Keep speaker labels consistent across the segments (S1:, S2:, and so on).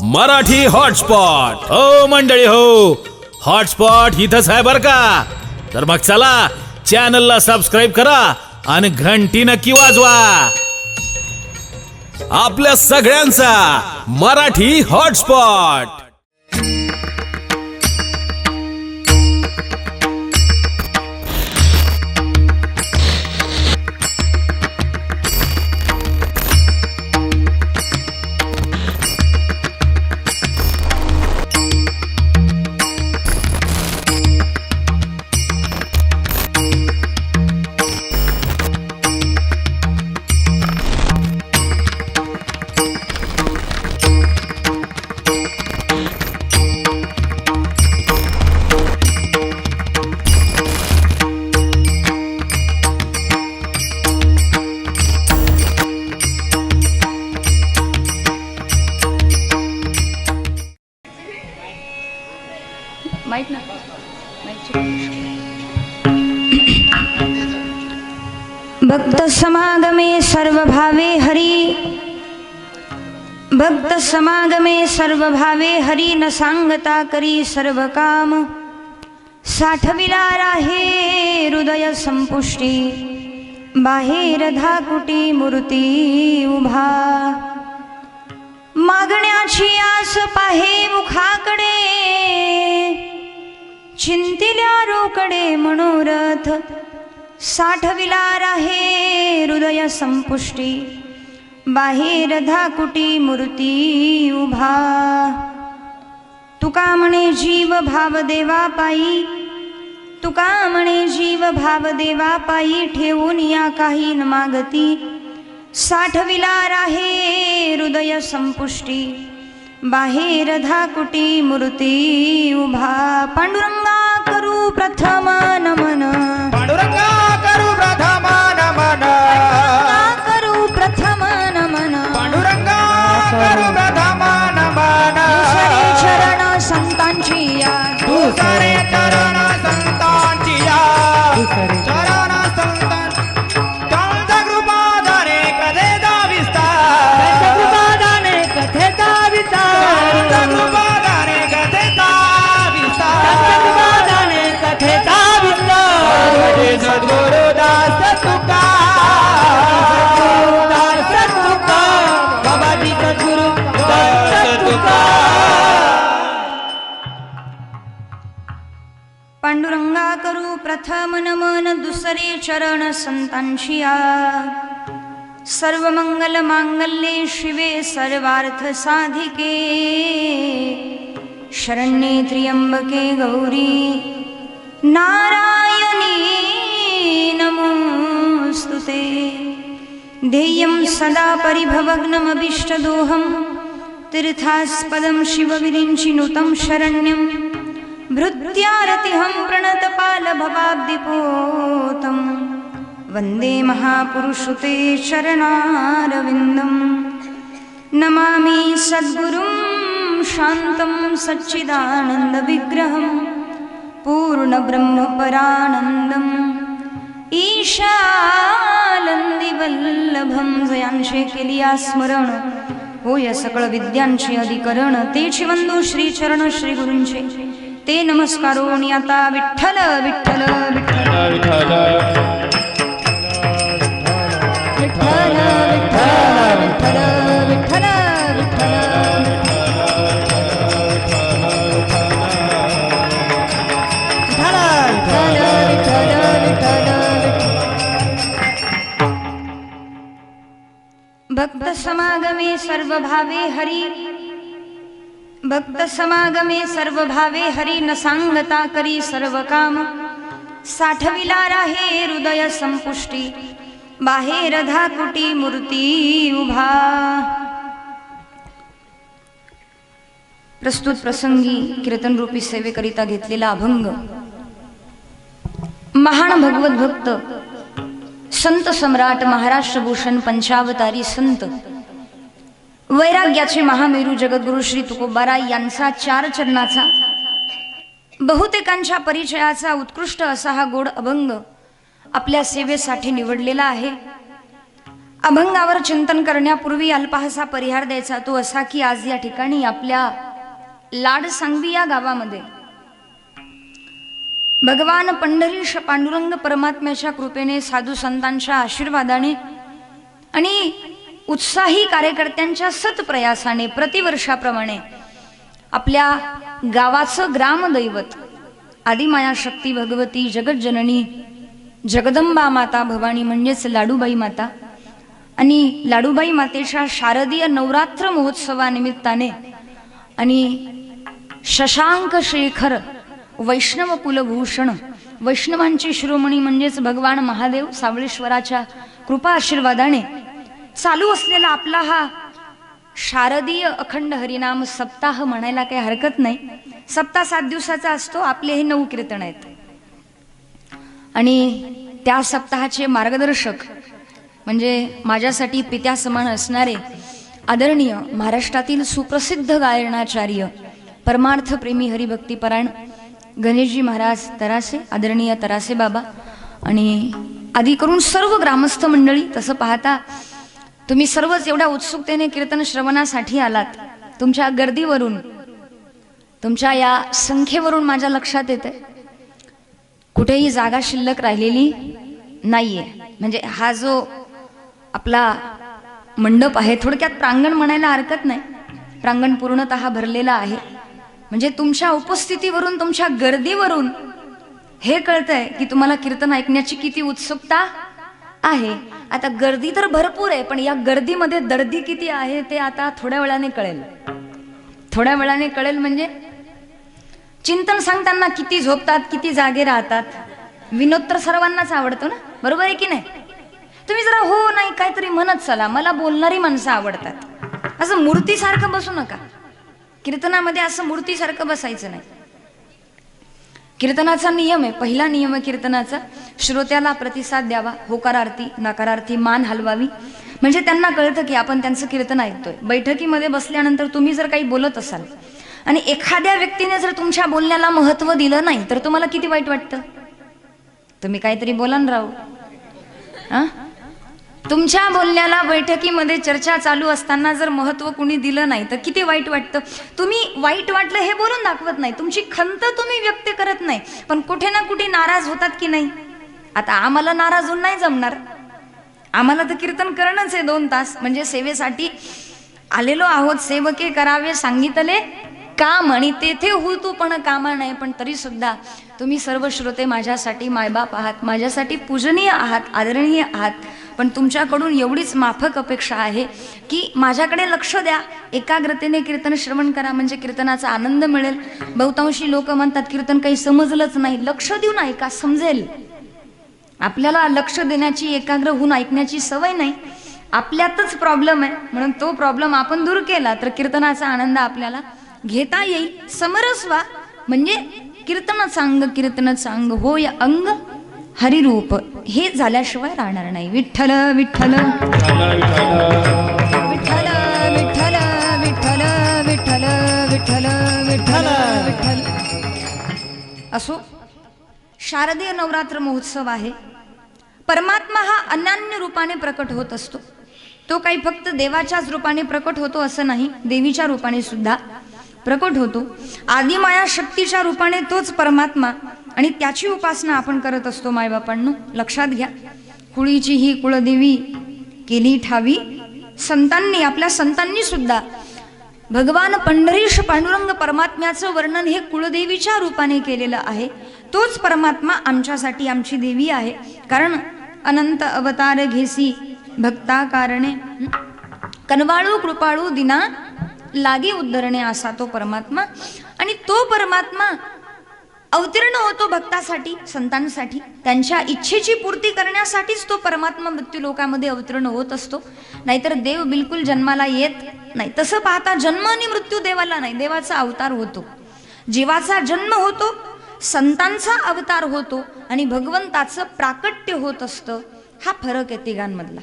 S1: Marathi hotspot. हो मंडळी हो, हॉटस्पॉट इथंच आहे बर का। तर मग चला चॅनलला सबस्क्राईब करा आणि घंटी नक्की वाजवा। आपल्या सगळ्यांचा मराठी हॉटस्पॉट।
S2: भक्त समागमे सर्व भावे हरि, भक्त समागमे सर्व भावे हरि, न सांगता करी सर्व काम, साठविला राहे हृदय संपुष्टी, बाहेर धाकुटी मूर्ती उभा, मागण्याची आस पाहे मुखाकडे, चिंतिल्या रोकडे मनोरथ, साठविला राहे हृदय संपुष्टी, बाहेर धाकुटी मूर्ती उभा, तुका म्हणे जीव भाव देवा पायी, तुका म्हणे जीव भाव देवा पायी, ठेवून या काही न मागती, साठविला राहे हृदय संपुष्टी, बाहेर धाकुटी मूर्ती उभा, पांडुरंगा करू प्रथम नमन,
S3: पांडुरंगा करू प्रथम नमन,
S2: करू प्रथम नमन,
S3: पांडुरंगा करू प्रथम नमन,
S2: दुसरे चरण संतांची या,
S3: दुसरे चरण संतांची या, चरण संतांची कांता कृपादाने कथेचा विस्तार,
S4: कृपादाने कथेचा विस्तार,
S3: कांता कृपादाने कथेचा विस्तार,
S4: कृपादाने कथेचा विस्तार,
S3: सद्गुरुदास तुका,
S4: दास तुका, बाबाजी सद्गुरु दास तुका,
S2: पांडुरंगा करू प्रथम नमन, दुसरे चरण संतांची या, सर्व मंगल मांगल्ये शिवे सर्वार्थ साधिके, शरण्ये त्र्यंबके गौरी नारायणी नमोस्तुते, ध्येयं सदा परिभवग्नमभीष्टदोहं, तीर्थास्पदं शिवविरिञ्चिनुतं शरण्यं, भृत्यारतिहं प्रणतपालभवाब्धिपोतं, वन्दे महापुरुषुते चरणारविन्दं, नमामि सद्गुरुं शान्तं सच्चिदानन्दविग्रहं, पूर्णब्रह्मपरानन्दम् ईशानंदीवल्लभं, जयांचे केलिया स्मरण, होय सकळ विद्यांचे अधिकरण, तेची वंदू श्री चरण श्री गुरूंचे, ते नमस्कारोनी आता विठ्ठल विठ्ठल विठ्ठल
S4: विठ्ठल
S2: विठ्ठल विठ्ठल विठ्ठल विठ्ठल भक्त समागमे सर्व भावे हरि, भक्त समागमे सर्व भावे हरि, न सांगता करी सर्व काम, साठविला राहे हृदय संपुष्टी, बाहेर धाकुटी मूर्ती उभा। प्रस्तुत प्रसंगी कीर्तन रूपी सेवेकरिता घेतलेला अभंग महान भगवत भक्त संत सम्राट महाराष्ट्र भूषण पंचावतारी संत वैराग्याचे महामेरू जगद्गुरु श्री तुकोबाराय यांचा चार चरणाचा बहुतेकांच्या परिचयाचा उत्कृष्ट असा हा गोड अभंग आपल्या सेवेसाठी निवडलेला आहे। अभंगावर चिंतन करण्यापूर्वी अल्पहासा परिहार द्यायचा तो असा की आज या ठिकाणी आपल्या लाडसांगवी या गावामध्ये भगवान पंढरीश पांडुरंग परमात्म्याच्या कृपेने, साधू संतांच्या आशीर्वादाने आणि उत्साही कार्यकर्त्यांच्या सत्प्रयासाने प्रतिवर्षाप्रमाणे आपल्या गावाचं ग्रामदैवत आदिमाया शक्ती भगवती जगज्जननी जगदंबा माता भवानी म्हणजेच लाडूबाई माता आणि लाडूबाई मातेच्या शारदीय नवरात्र महोत्सवानिमित्ताने आणि शशांक शेखर वैष्णव कुलभूषण वैष्णवांची शिरोमणी म्हणजेच भगवान महादेव सावळेश्वराच्या कृपा आशीर्वादाने चालू असलेला आपला हा शारदीय अखंड हरिनाम सप्ताह म्हणायला काही हरकत नाही. सप्ताह 7 दिवसाचा असतो. आपले हे 9 कीर्तन आहेत आणि त्या सप्ताहाचे मार्गदर्शक म्हणजे माझ्यासाठी पित्या समान असणारे आदरणीय महाराष्ट्रातील सुप्रसिद्ध गायनाचार्य परमार्थ प्रेमी हरिभक्तीपरायण गणेशजी महाराज तरासे, आदरणीय तरासे बाबा आणि आदी करून सर्व ग्रामस्थ मंडळी. तसं पाहता तुम्ही सर्वच एवढ्या उत्सुकतेने कीर्तन श्रवणासाठी आलात. तुमच्या गर्दीवरून, तुमच्या या संख्येवरून माझ्या लक्षात येते कुठेही जागा शिल्लक राहिलेली नाहीये. म्हणजे हा जो आपला मंडप आहे, थोडक्यात प्रांगण म्हणायला हरकत नाही, प्रांगण पूर्णतः भरलेला आहे. म्हणजे तुमच्या उपस्थितीवरून, तुमच्या गर्दीवरून हे कळतंय की तुम्हाला कीर्तन ऐकण्याची किती उत्सुकता आहे. आता गर्दी तर भरपूर आहे, पण या गर्दीमध्ये दर्दी किती आहे ते आता थोड्या वेळाने कळेल. थोड्या वेळाने कळेल म्हणजे चिंतन सांगताना किती झोपतात, किती जागे राहतात. विनोद तर सर्वांनाच आवडतो ना, बरोबर आहे की नाही? तुम्ही जरा हो नाही काहीतरी म्हणत चला. मला बोलणारी माणसं आवडतात. असं मूर्तीसारखं बसू नका. कीर्तनामध्ये असं मूर्तीसारखं बसायचं नाही. कीर्तनाचा नियम आहे, पहिला नियम आहे कीर्तनाचा, श्रोत्याला प्रतिसाद द्यावा, होकारार्थी नकारार्थी मान हलवावी, म्हणजे त्यांना कळतं की आपण त्यांचं कीर्तन ऐकतोय. बैठकीमध्ये बसल्यानंतर तुम्ही जर काही बोलत असाल आणि एखाद्या व्यक्तीने जर तुमच्या बोलण्याला महत्त्व दिलं नाही तर तुम्हाला किती वाईट वाटतं? तुम्ही काहीतरी बोला ना राव. तुमच्या बोलण्याला बैठकीमध्ये चर्चा चालू असताना जर महत्त्व कुणी दिलं नाही तर किती वाईट वाटतं. तुम्ही वाईट वाटलं हे बोलून दाखवत नाही, तुमची खंत तुम्ही व्यक्त करत नाही, पण कुठे ना कुठे नाराज होतात की नाही? आता आम्हाला नाराज होऊन नाही जमणार. आम्हाला तर कीर्तन करणंच आहे 2 तास. म्हणजे सेवेसाठी आलेलो आहोत, सेवके करावे सांगितले काम आणि तेथे हो तू पण कामा नाही. पण तरी सुद्धा तुम्ही सर्व श्रोते माझ्यासाठी मायबाप आहात, माझ्यासाठी पूजनीय आहात, आदरणीय आहात. पण तुमच्याकडून एवढीच माफक अपेक्षा आहे की माझ्याकडे लक्ष द्या, एकाग्रतेने कीर्तन श्रवण करा, म्हणजे कीर्तनाचा आनंद मिळेल. बहुतांशी लोक म्हणतात कीर्तन काही समजलंच नाही. लक्ष देऊन ऐका, समजेल. आपल्याला लक्ष देण्याची, एकाग्र होऊन ऐकण्याची सवय नाही. आपल्यातच प्रॉब्लेम आहे. म्हणून तो प्रॉब्लेम आपण दूर केला तर कीर्तनाचा आनंद आपल्याला घेता येईल. समरस्वा म्हणजे कीर्तनाचा अंग, कीर्तनाचा अंग होय अंग हरिरूप, हे झाल्याशिवाय राहणार नाही. विठ्ठल विठ्ठल विठ्ठल विठ्ठल विठ्ठल विठ्ठल विठ्ठल विठ्ठल विठ्ठल. असो, शारदीय नवरात्र महोत्सव आहे. परमात्मा हा अनन्य रूपाने प्रकट होत असतो. तो काही फक्त देवाच्याच रूपाने प्रकट होतो असं नाही, देवीच्या रूपाने सुद्धा प्रकट होतो. आदिमाया शक्तीच्या रूपाने तोच परमात्मा आणि त्याची उपासना आपण करत असतो. मायबापांनो लक्षात घ्या, कुळीची ही कुळदेवी केली ठावी. संतांनी, आपल्या संतांनी सुद्धा भगवान पंढरीश पांडुरंग परमात्म्याचं वर्णन हे कुळदेवीच्या रूपाने केलेलं आहे. तोच परमात्मा आमच्यासाठी आमची देवी आहे. कारण अनंत अवतार घेसी भक्ता कारणे, कनवाळू कृपाळू दिना लागे उद्धरणे, असा तो परमात्मा. आणि तो परमात्मा अवतीर्ण होतो भक्तासाठी, संतांसाठी, त्यांच्या इच्छेची पूर्ती करण्यासाठीच तो परमात्मा मृत्यू लोकामध्ये अवतीर्ण होत असतो. नाहीतर देव बिलकुल जन्माला येत नाही. तसं पाहता जन्म आणि मृत्यू देवाला नाही, देवाचा अवतार होतो. जीवाचा जन्म होतो, संतांचा अवतार होतो आणि भगवंताचं प्राकट्य होत असतं. हा फरक आहे तिघांमधला.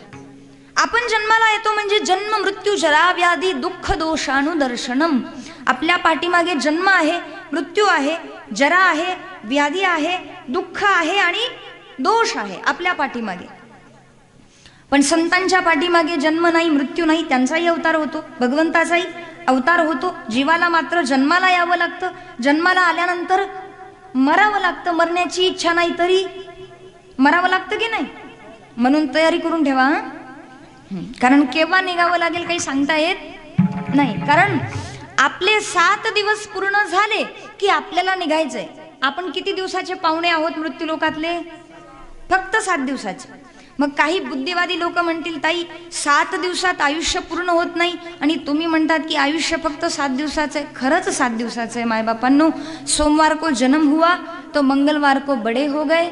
S2: आपण जन्माला येतो म्हणजे जन्म मृत्यू जरा व्याधी दुःख दोषानुदर्शनम. आपल्या पाठीमागे जन्म आहे, मृत्यू आहे, जरा आहे, व्याधी आहे, दुःख आहे आणि दोष आहे आपल्या पाठीमागे. पण संतांच्या पाठीमागे जन्म नाही, मृत्यू नाही, त्यांचाही अवतार होतो, भगवंताचाही अवतार होतो. जीवाला मात्र जन्माला यावं लागतं, जन्माला आल्यानंतर मरावं लागतं. मरण्याची इच्छा नाही तरी मरावं लागतं की नाही? म्हणून तयारी करून ठेवा हं. कारण केव्हा निघावं लागेल काही सांगता येत नाही. कारण आपले 7 दिवस पूर्ण झाले की आपल्याला निघायचंय. आपण किती दिवसाचे पाहुणे आहोत मृत्यू लोकातले? फक्त 7 दिवसाचे. मग काही बुद्धिवादी लोक म्हणतील ताई 7 दिवसात आयुष्य पूर्ण होत नाही, आणि तुम्ही म्हणतात की आयुष्य फक्त 7 दिवसाचं आहे. खरंच 7 दिवसाचं आहे मायबापांनो. सोमवार को जन्म हुआ तो मंगलवार को बड़े हो गए,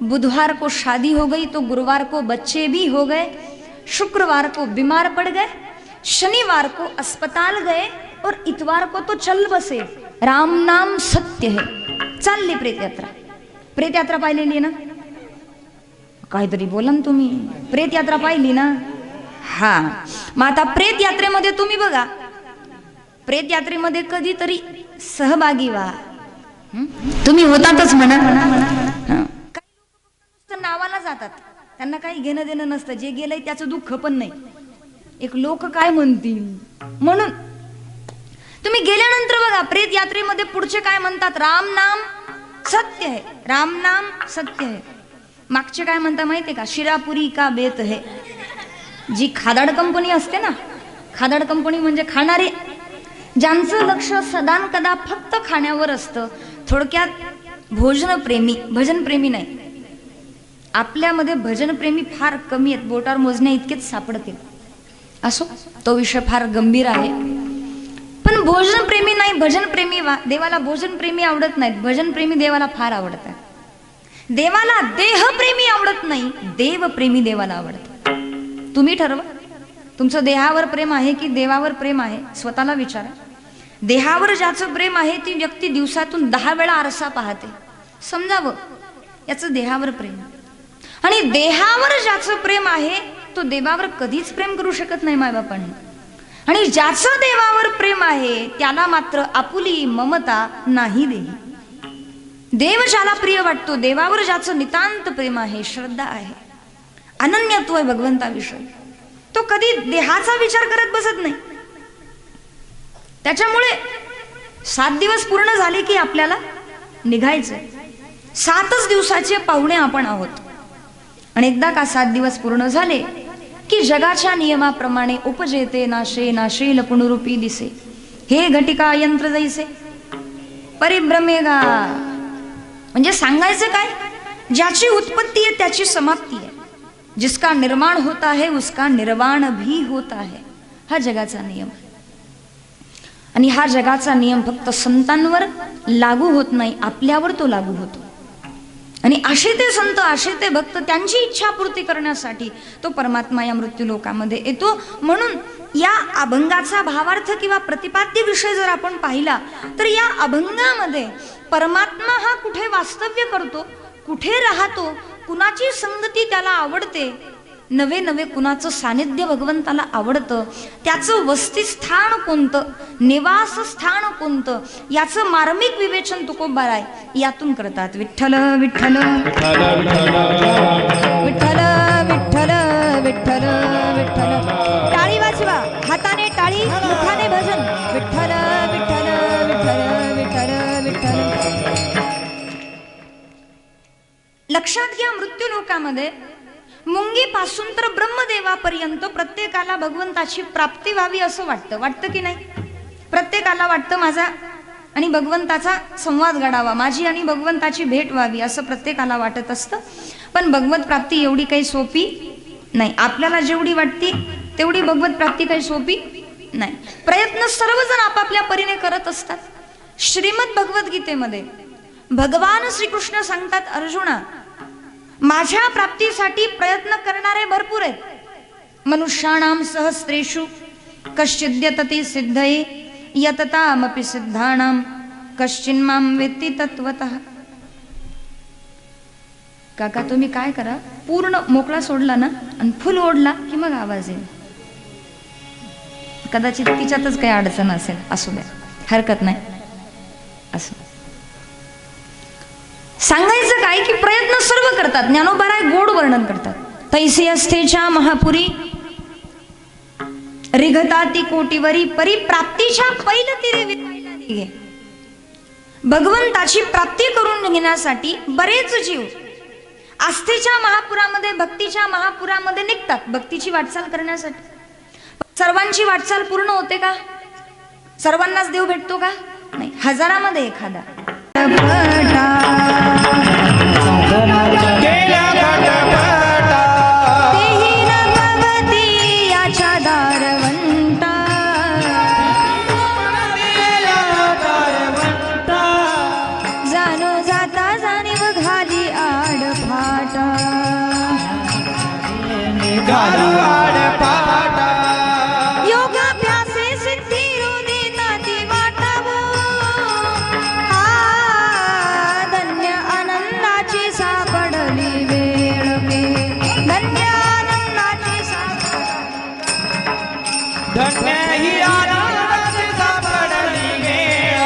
S2: बुधवार को शादी हो गई तो गुरुवार को बच्चे भी हो गए, शुक्रवार को बीमार पड़ गए, शनिवार को अस्पताल गए और इतवार को तो चल बसे. राम नाम सत्य है. चालली प्रेत यात्रा. प्रेत यात्रा पाहिलेली ना? काहीतरी बोला ना तुम्ही. प्रेत यात्रा पाहिली ना? हा. मग आता प्रेत यात्रेमध्ये तुम्ही बघा, प्रेत यात्रेमध्ये कधीतरी सहभागी व्हा. तुम्ही होतातच म्हणा. काही लोक नावाला जातात, त्यांना काही घेणं देणं नसतं. जे गेलंय त्याचं दुःख पण नाही. एक लोक काय म्हणतील म्हणून. तुम्ही गेल्यानंतर बघा प्रेत यात्रेमध्ये पुढचे काय म्हणतात? राम नाम सत्य है, राम नाम सत्य है. मागचे काय म्हणता माहितीये का? शिरापुरी का बेत है. जी खादाड कंपनी असते ना, खादाड कंपनी म्हणजे खाणारे, ज्यांचं लक्ष सदान कदा फक्त खाण्यावर असतं. थोडक्यात भोजनप्रेमी, भजनप्रेमी नाही. आपल्यामध्ये भजनप्रेमी फार कमी आहेत, बोटावर मोजण्या इतकेच सापडतील. असो, तो विषय फार गंभीर आहे. पण भोजनप्रेमी नाही, भजनप्रेमी व्हा. देवाला भोजनप्रेमी आवडत नाहीत, भजनप्रेमी देवाला फार आवडतात. देवाला देहप्रेमी आवडत नाही, देवप्रेमी देवाला आवडत. तुम्ही ठरवा, तुमचं देहावर प्रेम आहे की देवावर प्रेम आहे? स्वतःला विचारा. देहावर ज्याचं प्रेम आहे ती व्यक्ती दिवसातून 10 वेळा आरसा पाहते. समजावं, याचं देहावर प्रेम. आणि देहावर ज्याचं प्रेम आहे तो देवावर कधीच प्रेम करू शकत नाही मायबापांनी. आणि ज्याचं देवावर प्रेम आहे त्याला मात्र आपुली ममता नाही देही. देव ज्याला प्रिय वाटतो, देवावर ज्याचं नितांत प्रेम आहे, श्रद्धा आहे, अनन्यत्व आहे भगवंताविषयी, तो कधी देहाचा विचार करत बसत नाही. त्याच्यामुळे 7 दिवस पूर्ण झाले की आपल्याला निघायचंय. 7च दिवसाचे पाहुणे आपण आहोत. आणि एकदा का 7 दिवस पूर्ण झाले की जगाच्या नियमाप्रमाणे उपजेते नाशे, नाशेल पुनरुपी दिसे. हे घटिका यंत्र जैसे परिभ्रमेगा. म्हणजे सांगायचं काय? ज्याची उत्पत्ती आहे त्याची समाप्ती आहे. जिसका निर्माण होता है उसका निर्वाण भी होता है. हा जगाचा नियम. आणि हा जगाचा नियम फक्त संतांवर लागू होत नाही, आपल्यावर तो लागू होतो. आणि असे ते संत, असे ते भक्त, त्यांची इच्छा पूर्ती करण्यासाठी तो परमात्मा या मृत्यू लोकामध्ये येतो. म्हणून या अभंगाचा भावार्थ किंवा प्रतिपाद्य विषय जर आपण पाहिला तर या अभंगामध्ये परमात्मा हा कुठे वास्तव्य करतो, कुठे राहतो, कुणाची संगती त्याला आवडते, नवे नवे कुणाचं सानिध्य भगवंताला आवडतं, त्याचं वस्तीस्थान कोणतं, निवासस्थान कोणतं, याचं मार्मिक विवेचन तुकोबाराय यातून करतात. विठ्ठल विठ्ठल विठ्ठल विठ्ठल विठ्ठल विठ्ठल. टाळी वाजवा, हाताने टाळी, मुखाने भजन. विठ्ठल विठ्ठल विठ्ठल विठ्ठल विठ्ठल. लक्षात घ्या, मृत्यू लोकामध्ये मुंगीपासून तर ब्रह्मदेवापर्यंत प्रत्येकाला भगवंताची प्राप्ती व्हावी असं वाटतं. वाटतं की नाही? प्रत्येकाला वाटतं माझा आणि भगवंताचा संवाद घडावा, माझी आणि भगवंताची भेट व्हावी, असं प्रत्येकाला वाटत असतं. पण भगवत प्राप्ती एवढी काही सोपी नाही. आपल्याला जेवढी वाटते तेवढी भगवत प्राप्ती काही सोपी नाही. प्रयत्न सर्वजण आपापल्या परीने करत असतात. श्रीमद भगवद्गीतेमध्ये भगवान श्रीकृष्ण सांगतात, अर्जुना, माझ्या प्राप्तीसाठी प्रयत्न करणारे भरपूर आहेत. मनुष्याणाम सहस्रेषु कश्चिद्यतति सिद्धये यततामपि सिद्धानाम कश्चिन्माम वेत्ति तत्वतः. काका तुम्ही काय करा, पूर्ण मोकळा सोडला ना आणि फुल ओढला की मग आवाज येईल. कदाचित तिच्यातच काही अडचण असेल, असू द्या, हरकत नाही. असं सांगायचं काय की प्रयत्न सर्व करतात. ज्ञानोबाराय गोड वर्णन करतात. तैसे असतेच्या महापुरी रिघताती कोटीवरी परिप्राप्तीच्या पैल तिरे विरायला निघे. भगवंताची प्राप्ती करून घेण्यासाठी बरेच जीव आस्थेच्या महापुरामध्ये भक्तीच्या महापुरामध्ये निघतात भक्तीची वाटचाल करण्यासाठी. सर्वांची वाटचाल पूर्ण होते का? सर्वांनाच देव भेटतो का? नाही, हजारामध्ये एखादा.
S3: गेला पटपटा
S2: तेही न भवती याच्या दारवंटा. जाणो जाता जाणीव घाली आडफाटा.
S3: घालू आडपाटा
S2: योगाभ्यासे सिद्धी रुदिता ती वाटावो. धन्य आनंदाची सापडली वेळ पे. धन्य आनंदाची
S3: धन्य ही आनंदाची सापडली वेळ.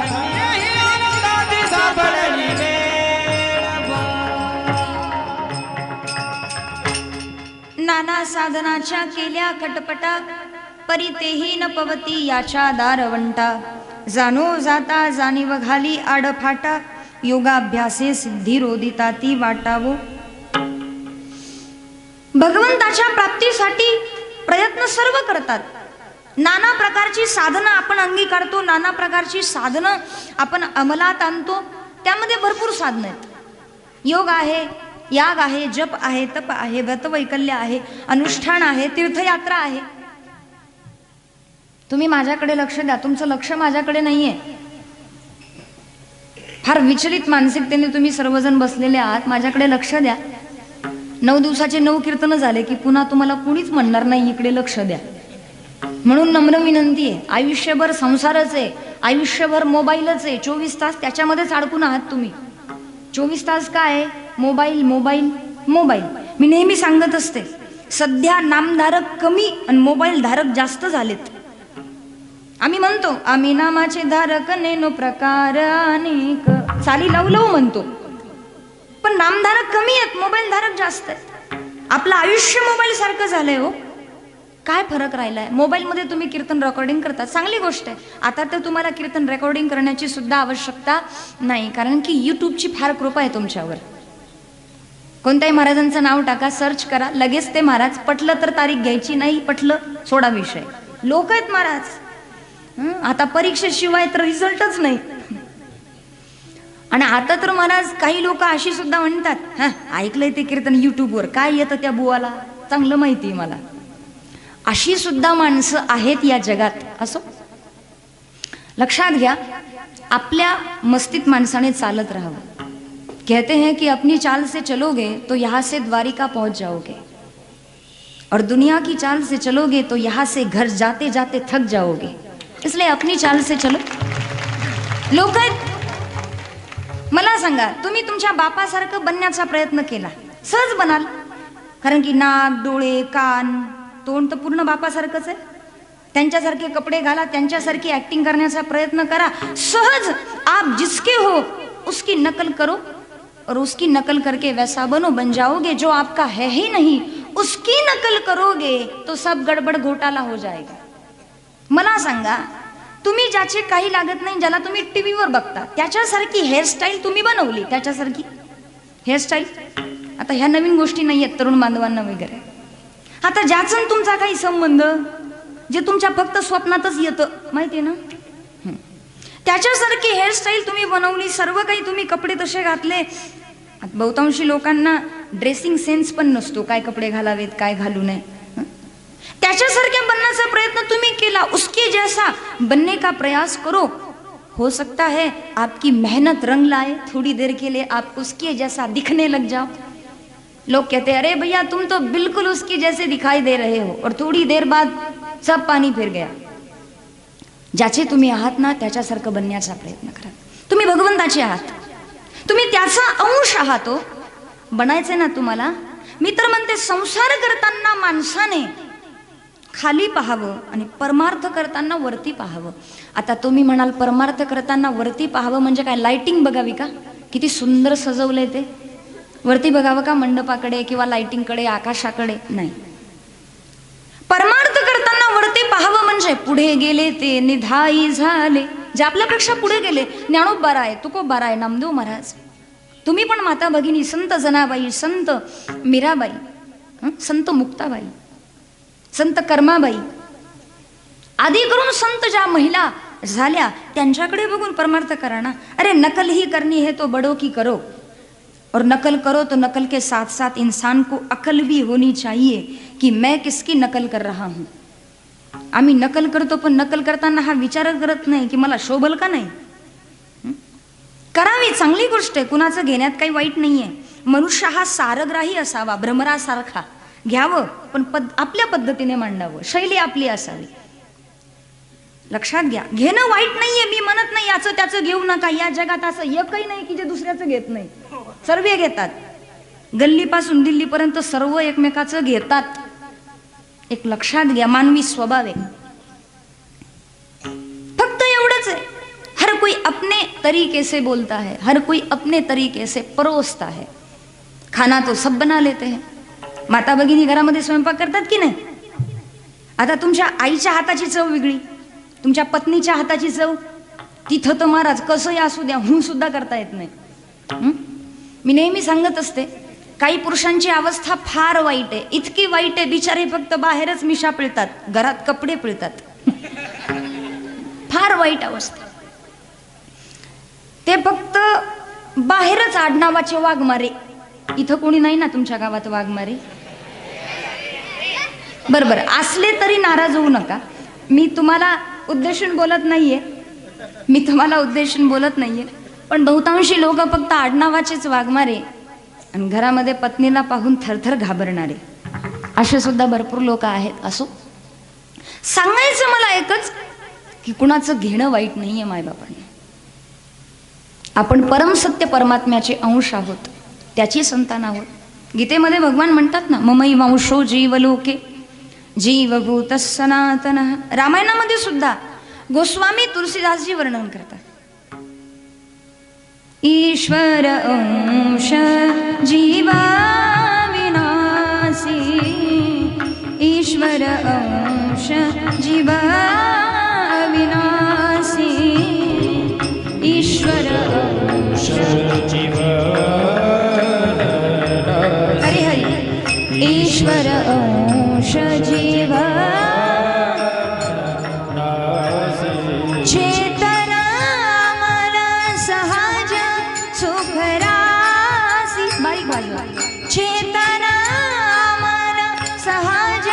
S3: धन्य ही आनंदाची सापडली वेळ.
S2: नाना साधनाच्या केल्या खटपटा परी तेही न पवती याच्या दारवंटा. जाणो जाता जाणीव घाली आडफाटा. योगाभ्यासे सिद्धी रोदिता ती वाटावो. भगवंताच्या प्राप्तीसाठी प्रयत्न सर्व करतात. नाना प्रकारची साधनं आपण अंगीकारतो, नाना प्रकारची साधनं आपण अंमलात आणतो. त्यामध्ये भरपूर साधनं आहेत. योग आहे, याग आहे, जप आहे, तप आहे, व्रतवैकल्य आहे, अनुष्ठान आहे, तीर्थयात्रा आहे. तुम्ही माझ्याकडे लक्ष द्या, तुमचं लक्ष माझ्याकडे नाहीये. फार विचलित मानसिकतेने तुम्ही सर्वजण बसलेले आहात. माझ्याकडे लक्ष द्या. 9 दिवसाचे 9 कीर्तन झाले की पुन्हा तुम्हाला कुणीच म्हणणार नाही इकडे लक्ष द्या. म्हणून नम्र विनंती आहे, आयुष्यभर संसारच आहे, आयुष्यभर मोबाईलच आहे. 24 तास त्याच्यामध्येच अडकून आहात तुम्ही. 24 तास काय आहे? Mobile mobile mobile. मी नेहमी सांगत असते, सध्या नामधारक कमी आणि मोबाईल धारक जास्त झालेत. आम्ही म्हणतो आम्ही नामाचे धारक नेनो प्रकार अनेक, चाली लव लव म्हणतो, पण नामधारक कमी आहेत, मोबाईल धारक जास्त आहेत. आपलं आयुष्य मोबाईल सारखं झालंय हो. काय फरक राहिलाय? मोबाईलमध्ये तुम्ही कीर्तन रेकॉर्डिंग करता, चांगली गोष्ट आहे. आता तर तुम्हाला कीर्तन रेकॉर्डिंग करण्याची सुद्धा आवश्यकता नाही, कारण की यूट्यूबची फार कृपा आहे तुमच्यावर. कोणत्याही महाराजांचं नाव टाका, सर्च करा, लगेच ते महाराज. पटलं तर तारीख घ्यायची, नाही पटलं सोडा विषय. लोक आहेत महाराज. आता परीक्षेशिवाय तर रिझल्टच नाही. आणि आता तर महाराज काही लोक अशी सुद्धा म्हणतात, हा ऐकलंय ते कीर्तन युट्यूबवर, काय येतं त्या बुवाला, चांगलं माहिती मला. अशी सुद्धा माणसं आहेत या जगात. असो, लक्षात घ्या, आपल्या मस्तीत माणसाने चालत राहावं. कहते हैं कि अपनी चाल से चलोगे तो यहाँ से द्वारिका पहुंच जाओगे, और दुनिया की चाल से चलोगे तो यहाँ से घर जाते जाते थक जाओगे. इसलिए अपनी चाल से चलो. लोक मला सांगा, तुम्ही तुमच्या बापासारखं बनण्याचा प्रयत्न केला, सहज बनाल. कारण की नाक, डोळे, कान, तोंड तर पूर्ण बापासारखंच आहे. त्यांच्यासारखे कपडे घाला, त्यांच्यासारखी ऍक्टिंग करण्याचा प्रयत्न करा, सहज. आप जिसके हो उसकी नकल करो और उसकी नकल करके वैसा बन जाओगे. जो आपका है ही नहीं उसकी नकल करोगे तो सब गडबड घोटाला हो जाएगा. मला सांगा, तुम्ही ज्याचे काही लागत नाही, ज्याला तुम्ही टीव्हीवर बघता, त्याच्यासारखी हेअरस्टाईल तुम्ही बनवली, त्याच्यासारखी हेअरस्टाईल. आता ह्या नवीन गोष्टी नाही आहेत तरुण बांधवांना वगैरे. आता ज्याचं तुमचा काही संबंध, जे तुमच्या फक्त स्वप्नातच येतं, माहिती आहे ना, त्याच्यासारखी हेअरस्टाईल तुम्ही बनवली, सर्व काही तुम्ही कपडे तसे घातले. बहुतांशी लोकांना ड्रेसिंग सेन्स पण नसतो, काय कपडे घालावेत, काय घालू नये. त्याच्यासारख्या बनण्याचा प्रयत्न तुम्ही केला, उसके जैसा बनने का प्रयास करो. हो सकता है आपकी मेहनत रंग लाए, थोड़ी देर के लिए आप उसके जैसा दिखने लग जाओ. लोग कहते हैं, अरे भैया तुम तो बिल्कुल उसके जैसे दिखाई दे रहे हो, और थोड़ी देर बाद सब पानी फिर गया. ज्याचे तुम्ही आहात ना, त्याच्यासारखं बनण्याचा प्रयत्न करा. तुम्ही भगवंताचे आहात, तुम्ही त्याचा अंश आहात. हो, बनायचे ना तुम्हाला. मी तर म्हणते, संसार करताना माणसाने खाली पाहावं आणि परमार्थ करताना वरती पाहावं. आता तुम्ही म्हणाल, परमार्थ करताना वरती पाहावं म्हणजे काय, लाइटिंग बघावी का, किती सुंदर सजवलंय ते. वरती बघावं का मंडपाकडे किंवा लाइटिंगकडे, आकाशाकडे? नाही. परमार्थ करताना वरती पाहावं म्हणजे पुढे गेले ते निधाई झाले. जे आपल्यापेक्षा पुढे गेले, ज्ञानोबाराय, तुकोबाराय, नामदेव महाराज, तुम्ही पण माता भगिनी, संत जनाबाई, संत मीराबाई, संत मुक्ताबाई, संत कर्माबाई आदी करून संत ज्या महिला झाल्या त्यांच्याकडे बघून परमार्थ करा ना. अरे नकल ही करनी है तो बड़ों की करो, और नकल करो तो नकल के साथ साथ इंसान को अकल भी होनी चाहिए कि मैं किसकी नकल कर रहा हूं. आम्ही नकल करतो, पण नकल करताना हा विचार करत नाही की मला शोभल का नाही. करावी, चांगली गोष्ट आहे, कुणाचं घेण्यात काही वाईट नाहीये. मनुष्य हा सारग्राही असावा, भ्रमरासारखा घ्यावं, पण आपल्या पद्धतीने मांडावं, शैली आपली असावी. लक्षात घ्या, घेणं वाईट नाहीये, मी म्हणत नाही याचं त्याचं घेऊ नका. या जगात असं एकही नाही की जे दुसऱ्याचं घेत नाही, सर्व घेतात. गल्लीपासून दिल्लीपर्यंत सर्व एकमेकाचं घेतात. एक लक्षात घ्या, मानवी स्वभाव आहे. फक्त एवढंच आहे, हर कोई अपने तरीके से बोलता है, हर कोई अपने तरीके से परोसता है. खाना तो सब बना लेते हैं. माता भगिनी घरामध्ये स्वयंपाक करतात की नाही? आता तुमच्या आईच्या हाताची चव वेगळी, तुमच्या पत्नीच्या हाताची चव, तिथं तर महाराज कसंही असू द्या, हूं सुद्धा करता येत नाही. मी नेहमी सांगत असते, काही पुरुषांची अवस्था फार वाईट आहे, इतकी वाईट आहे, बिचारे फक्त बाहेरच मिशा पिळतात, घरात कपडे पिळतात. फार वाईट अवस्था. ते फक्त बाहेरच आडनावाचे वाघमारे. इथं कोणी नाही ना तुमच्या गावात वाघमारे? बरोबर, असले तरी नाराज होऊ नका. मी तुम्हाला उद्देशून बोलत नाहीये, पण बहुतांशी लोक फक्त आडनावाचेच वाघमारे आणि घरामध्ये पत्नीला पाहून थरथर घाबरणारे असे सुद्धा भरपूर लोक आहेत. असो, सांगायचं मला एकच की कुणाचं घेणं वाईट नाहीये. मायबापांनी आपण परमसत्य परमात्म्याचे अंश आहोत, त्याची संतान आहोत. गीतेमध्ये भगवान म्हणतात ना, ममई वंशो जीवलोके जीवभूत सनातन. रामायणामध्ये सुद्धा गोस्वामी तुलसीदासजी वर्णन करतात, ईश्वर अंश जीवा विनाशी, ईश्वर अंश जीवा विनाशी, ईश्वर अंश जीवा, हरि हरि, ईश्वर अंश जीवा चेतना मला सहज सुखरासी. बारीक वाजवा. चेतना मला सहज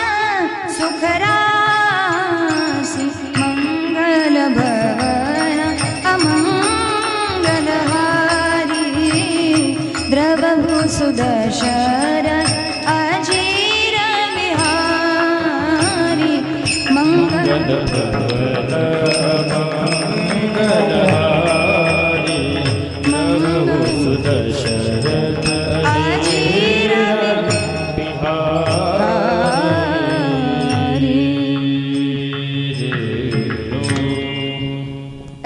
S2: सुखरासी, मंगल भवन अमंगल हारी, द्रवभू सुदर्शन अजीर विहारी, मंगल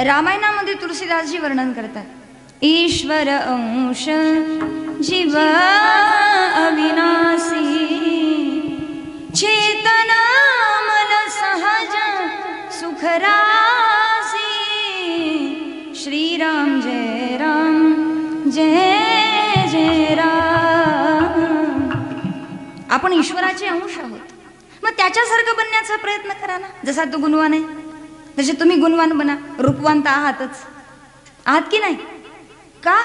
S2: रामायणामध्ये तुलसीदासजी वर्णन करतात, ईश्वर अंश जीवा अविनाशी, चेतना मन सहज सुखरासी, श्रीराम जय राम जय जय राम. आपण ईश्वराचे अंश आहोत, मग त्याच्यासारखं बनण्याचा प्रयत्न करा ना. जसा तो गुणवान आहे तसे तुम्ही गुणवान बना. रूपवान तर आहात की नाही? का?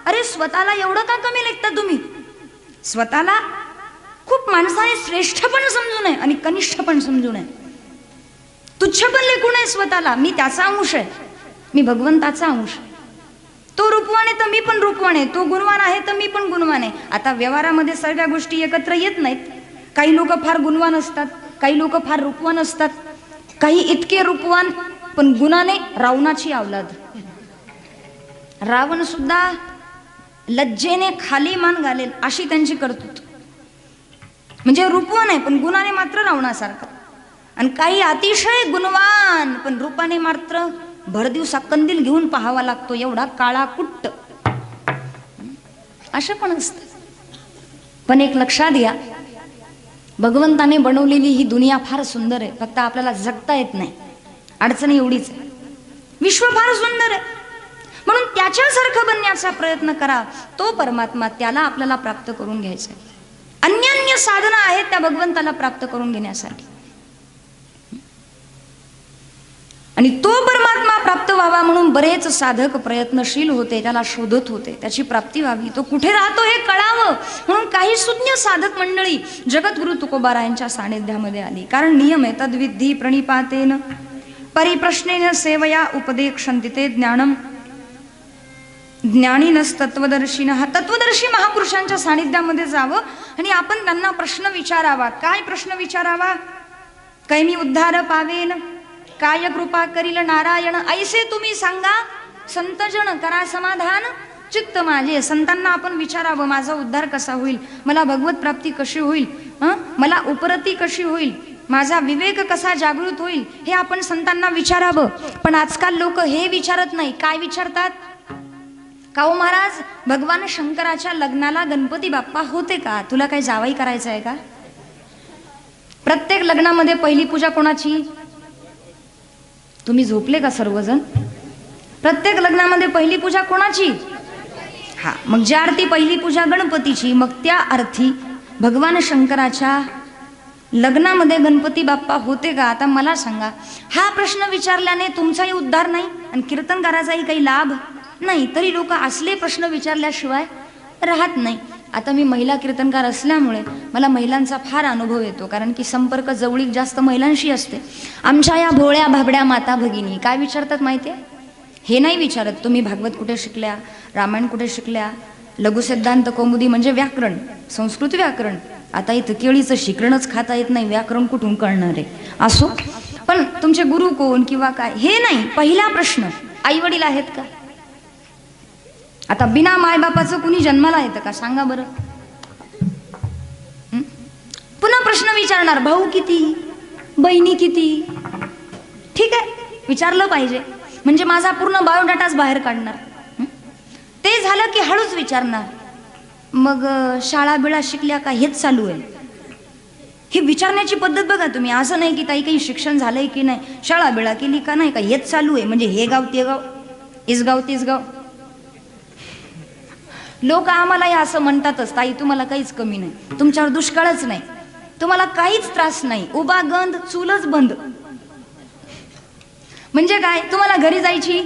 S2: अरे स्वतःला एवढं का कमी लेखता तुम्ही? स्वतःला खूप माणसाने श्रेष्ठ पण समजू नये आणि कनिष्ठ पण समजू नये, तुच्छ पण लेखू नये स्वतःला. मी त्याचा अंश आहे, मी भगवंताचा अंश. तो रूपवान आहे तर मी पण रूपवान आहे, तो गुणवान आहे तर मी पण गुणवान आहे. आता व्यवहारामध्ये सगळ्या गोष्टी एकत्र येत नाहीत. काही लोक फार गुणवान असतात, काही लोक फार रूपवान असतात, काही इतके रूपवान पण गुणाने रावणाची अवलाद. रावण सुद्धा लज्जेने खाली मान घालेल अशी त्यांची कर्तृत्व. म्हणजे रूपवान आहे पण गुणाने मात्र रावणासारखा. आणि काही अतिशय गुणवान पण रूपाने मात्र भरदिवसा कंदील घेऊन पाहावा लागतो एवढा काळा कुट्ट, असे पण असतं. पण एक लक्षात घ्या, भगवंताने बनवलेली ही दुनिया फार सुंदर आहे, फक्त आपल्याला जगता येत नाही. अडचण एवढीच आहे. विश्व फार सुंदर आहे, म्हणून त्याच्यासारखं बनण्याचा प्रयत्न करा. तो परमात्मा त्याला आपल्याला प्राप्त करून घ्यायचा आहे. अन्य साधना आहेत त्या भगवंताला प्राप्त करून घेण्यासाठी. आणि तो परमात्मा प्राप्त व्हावा म्हणून बरेच साधक प्रयत्नशील होते, त्याला शोधत होते, त्याची प्राप्ती व्हावी, तो कुठे राहतो हे कळावं म्हणून काही सुज्ञ साधक मंडळी जगद्गुरु तुकोबारायांच्या सानिध्यामध्ये आली. कारण नियम आहे, तद्विधी प्रणिपातेन परिप्रश्नेन सेवया उपदेक्षन्ति ते ज्ञानम ज्ञानीनस्तत्वदर्शिनः. तत्वदर्शी महापुरुषांच्या सानिध्यामध्ये जावं आणि आपण त्यांना प्रश्न विचारावा. काय प्रश्न विचारावा? कैमी उद्धार पावेन, काय कृपा करील नारायण, ऐसे तुम्ही सांगा संतजन, करा समाधान चित्त माझे. संतांना आपण विचारावं, माझा उद्धार कसा होईल, मला भगवत प्राप्ती कशी होईल, मला उपरती कशी होईल, माझा विवेक कसा जागृत होईल, हे आपण संतांना विचारावं. पण आजकाल लोक हे विचारत नाही. काय विचारतात? काहो महाराज, भगवान शंकराच्या लग्नाला गणपती बाप्पा होते का? तुला काही जावई करायचं आहे का? प्रत्येक लग्नामध्ये पहिली पूजा कोणाची? तुम्ही झोपले का सर्वजण? प्रत्येक लग्नामध्ये पहिली पूजा कोणाची? हा, मग ज्या अर्थी पहिली पूजा गणपतीची, मग त्या अर्थी भगवान शंकराच्या लग्नामध्ये गणपती बाप्पा होते का? आता मला सांगा, हा प्रश्न विचारल्याने तुमचाही उद्धार नाही आणि कीर्तनकाराचाही काही लाभ नाही, तरी लोक असले प्रश्न विचारल्याशिवाय राहत नाही. आता मी महिला कीर्तनकार असल्यामुळे मला महिलांचा फार अनुभव येतो, कारण की संपर्क जवळीक जास्त महिलांशी असते. आमच्या या भोळ्या भाबड्या माता भगिनी काय विचारतात माहिती आहे? हे नाही विचारत तुम्ही भागवत कुठे शिकल्या, रामायण कुठे शिकल्या, लघुसिद्धांत कौमुदी म्हणजे व्याकरण, संस्कृत व्याकरण. आता इथं केळीचं शिकरणच खाता येत नाही, व्याकरण कुठून कळणार आहे? असो, पण तुमचे गुरु कोण किंवा काय हे नाही. पहिला प्रश्न, आई वडील आहेत का? आता बिना मायबापाचं कुणी जन्माला येतं का? सांगा बरं. पुन्हा प्रश्न विचारणार, भाऊ किती, बहिणी किती? ठीक आहे, विचारलं पाहिजे, म्हणजे माझा पूर्ण बायोडाटाच बाहेर काढणार. ते झालं की हळूच विचारणार, मग शाळा बिळा शिकल्या का, हेच चालू आहे. ही विचारण्याची पद्धत बघा तुम्ही. असं नाही की ताई काही शिक्षण झालंय की नाही, शाळा बिळा केली का नाही का, हेच चालू आहे. म्हणजे हे गाव ते गाव, इस गाव तीस गाव. लोक आम्हालाही असं म्हणतातच, ताई तुम्हाला काहीच कमी नाही, तुमच्यावर दुष्काळच नाही, तुम्हाला काहीच त्रास नाही, उभा गंध चूलच बंद. म्हणजे काय? तुम्हाला घरी जायची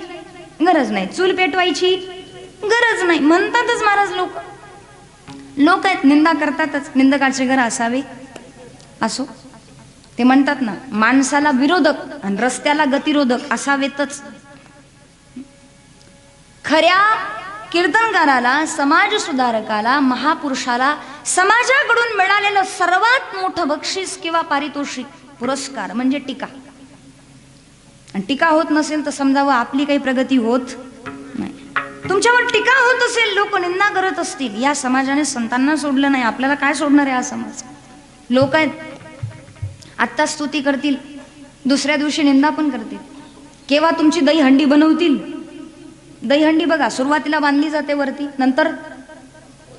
S2: गरज नाही, चूल पेटवायची गरज नाही, म्हणतातच महाराज. लोक आहेत, निंदा करतातच. निंदकाचे घर असावे. असो, ते म्हणतात ना, माणसाला विरोधक आणि रस्त्याला गतिरोधक असावेतच. खऱ्या कीर्तनकाराला, समाज सुधारकाला, महापुरुषाला समाजाकडून मिळालेलं सर्वात मोठं बक्षीस किंवा पारितोषिक, पुरस्कार म्हणजे टीका. आणि टीका होत नसेल तर समजावं आपली काही प्रगती होत नाही. तुमच्यावर टीका होत असेल, लोक निंदा करत असतील, या समाजाने संतांना सोडलं नाही, आपल्याला काय सोडणार आहे हा समाज? लोक आहेत, आत्ता स्तुती करतील, दुसऱ्या दिवशी निंदा पण करतील. केव्हा तुमची दहीहंडी बनवतील. दहीहंडी बघा, सुरुवातीला बांधली जाते वरती, नंतर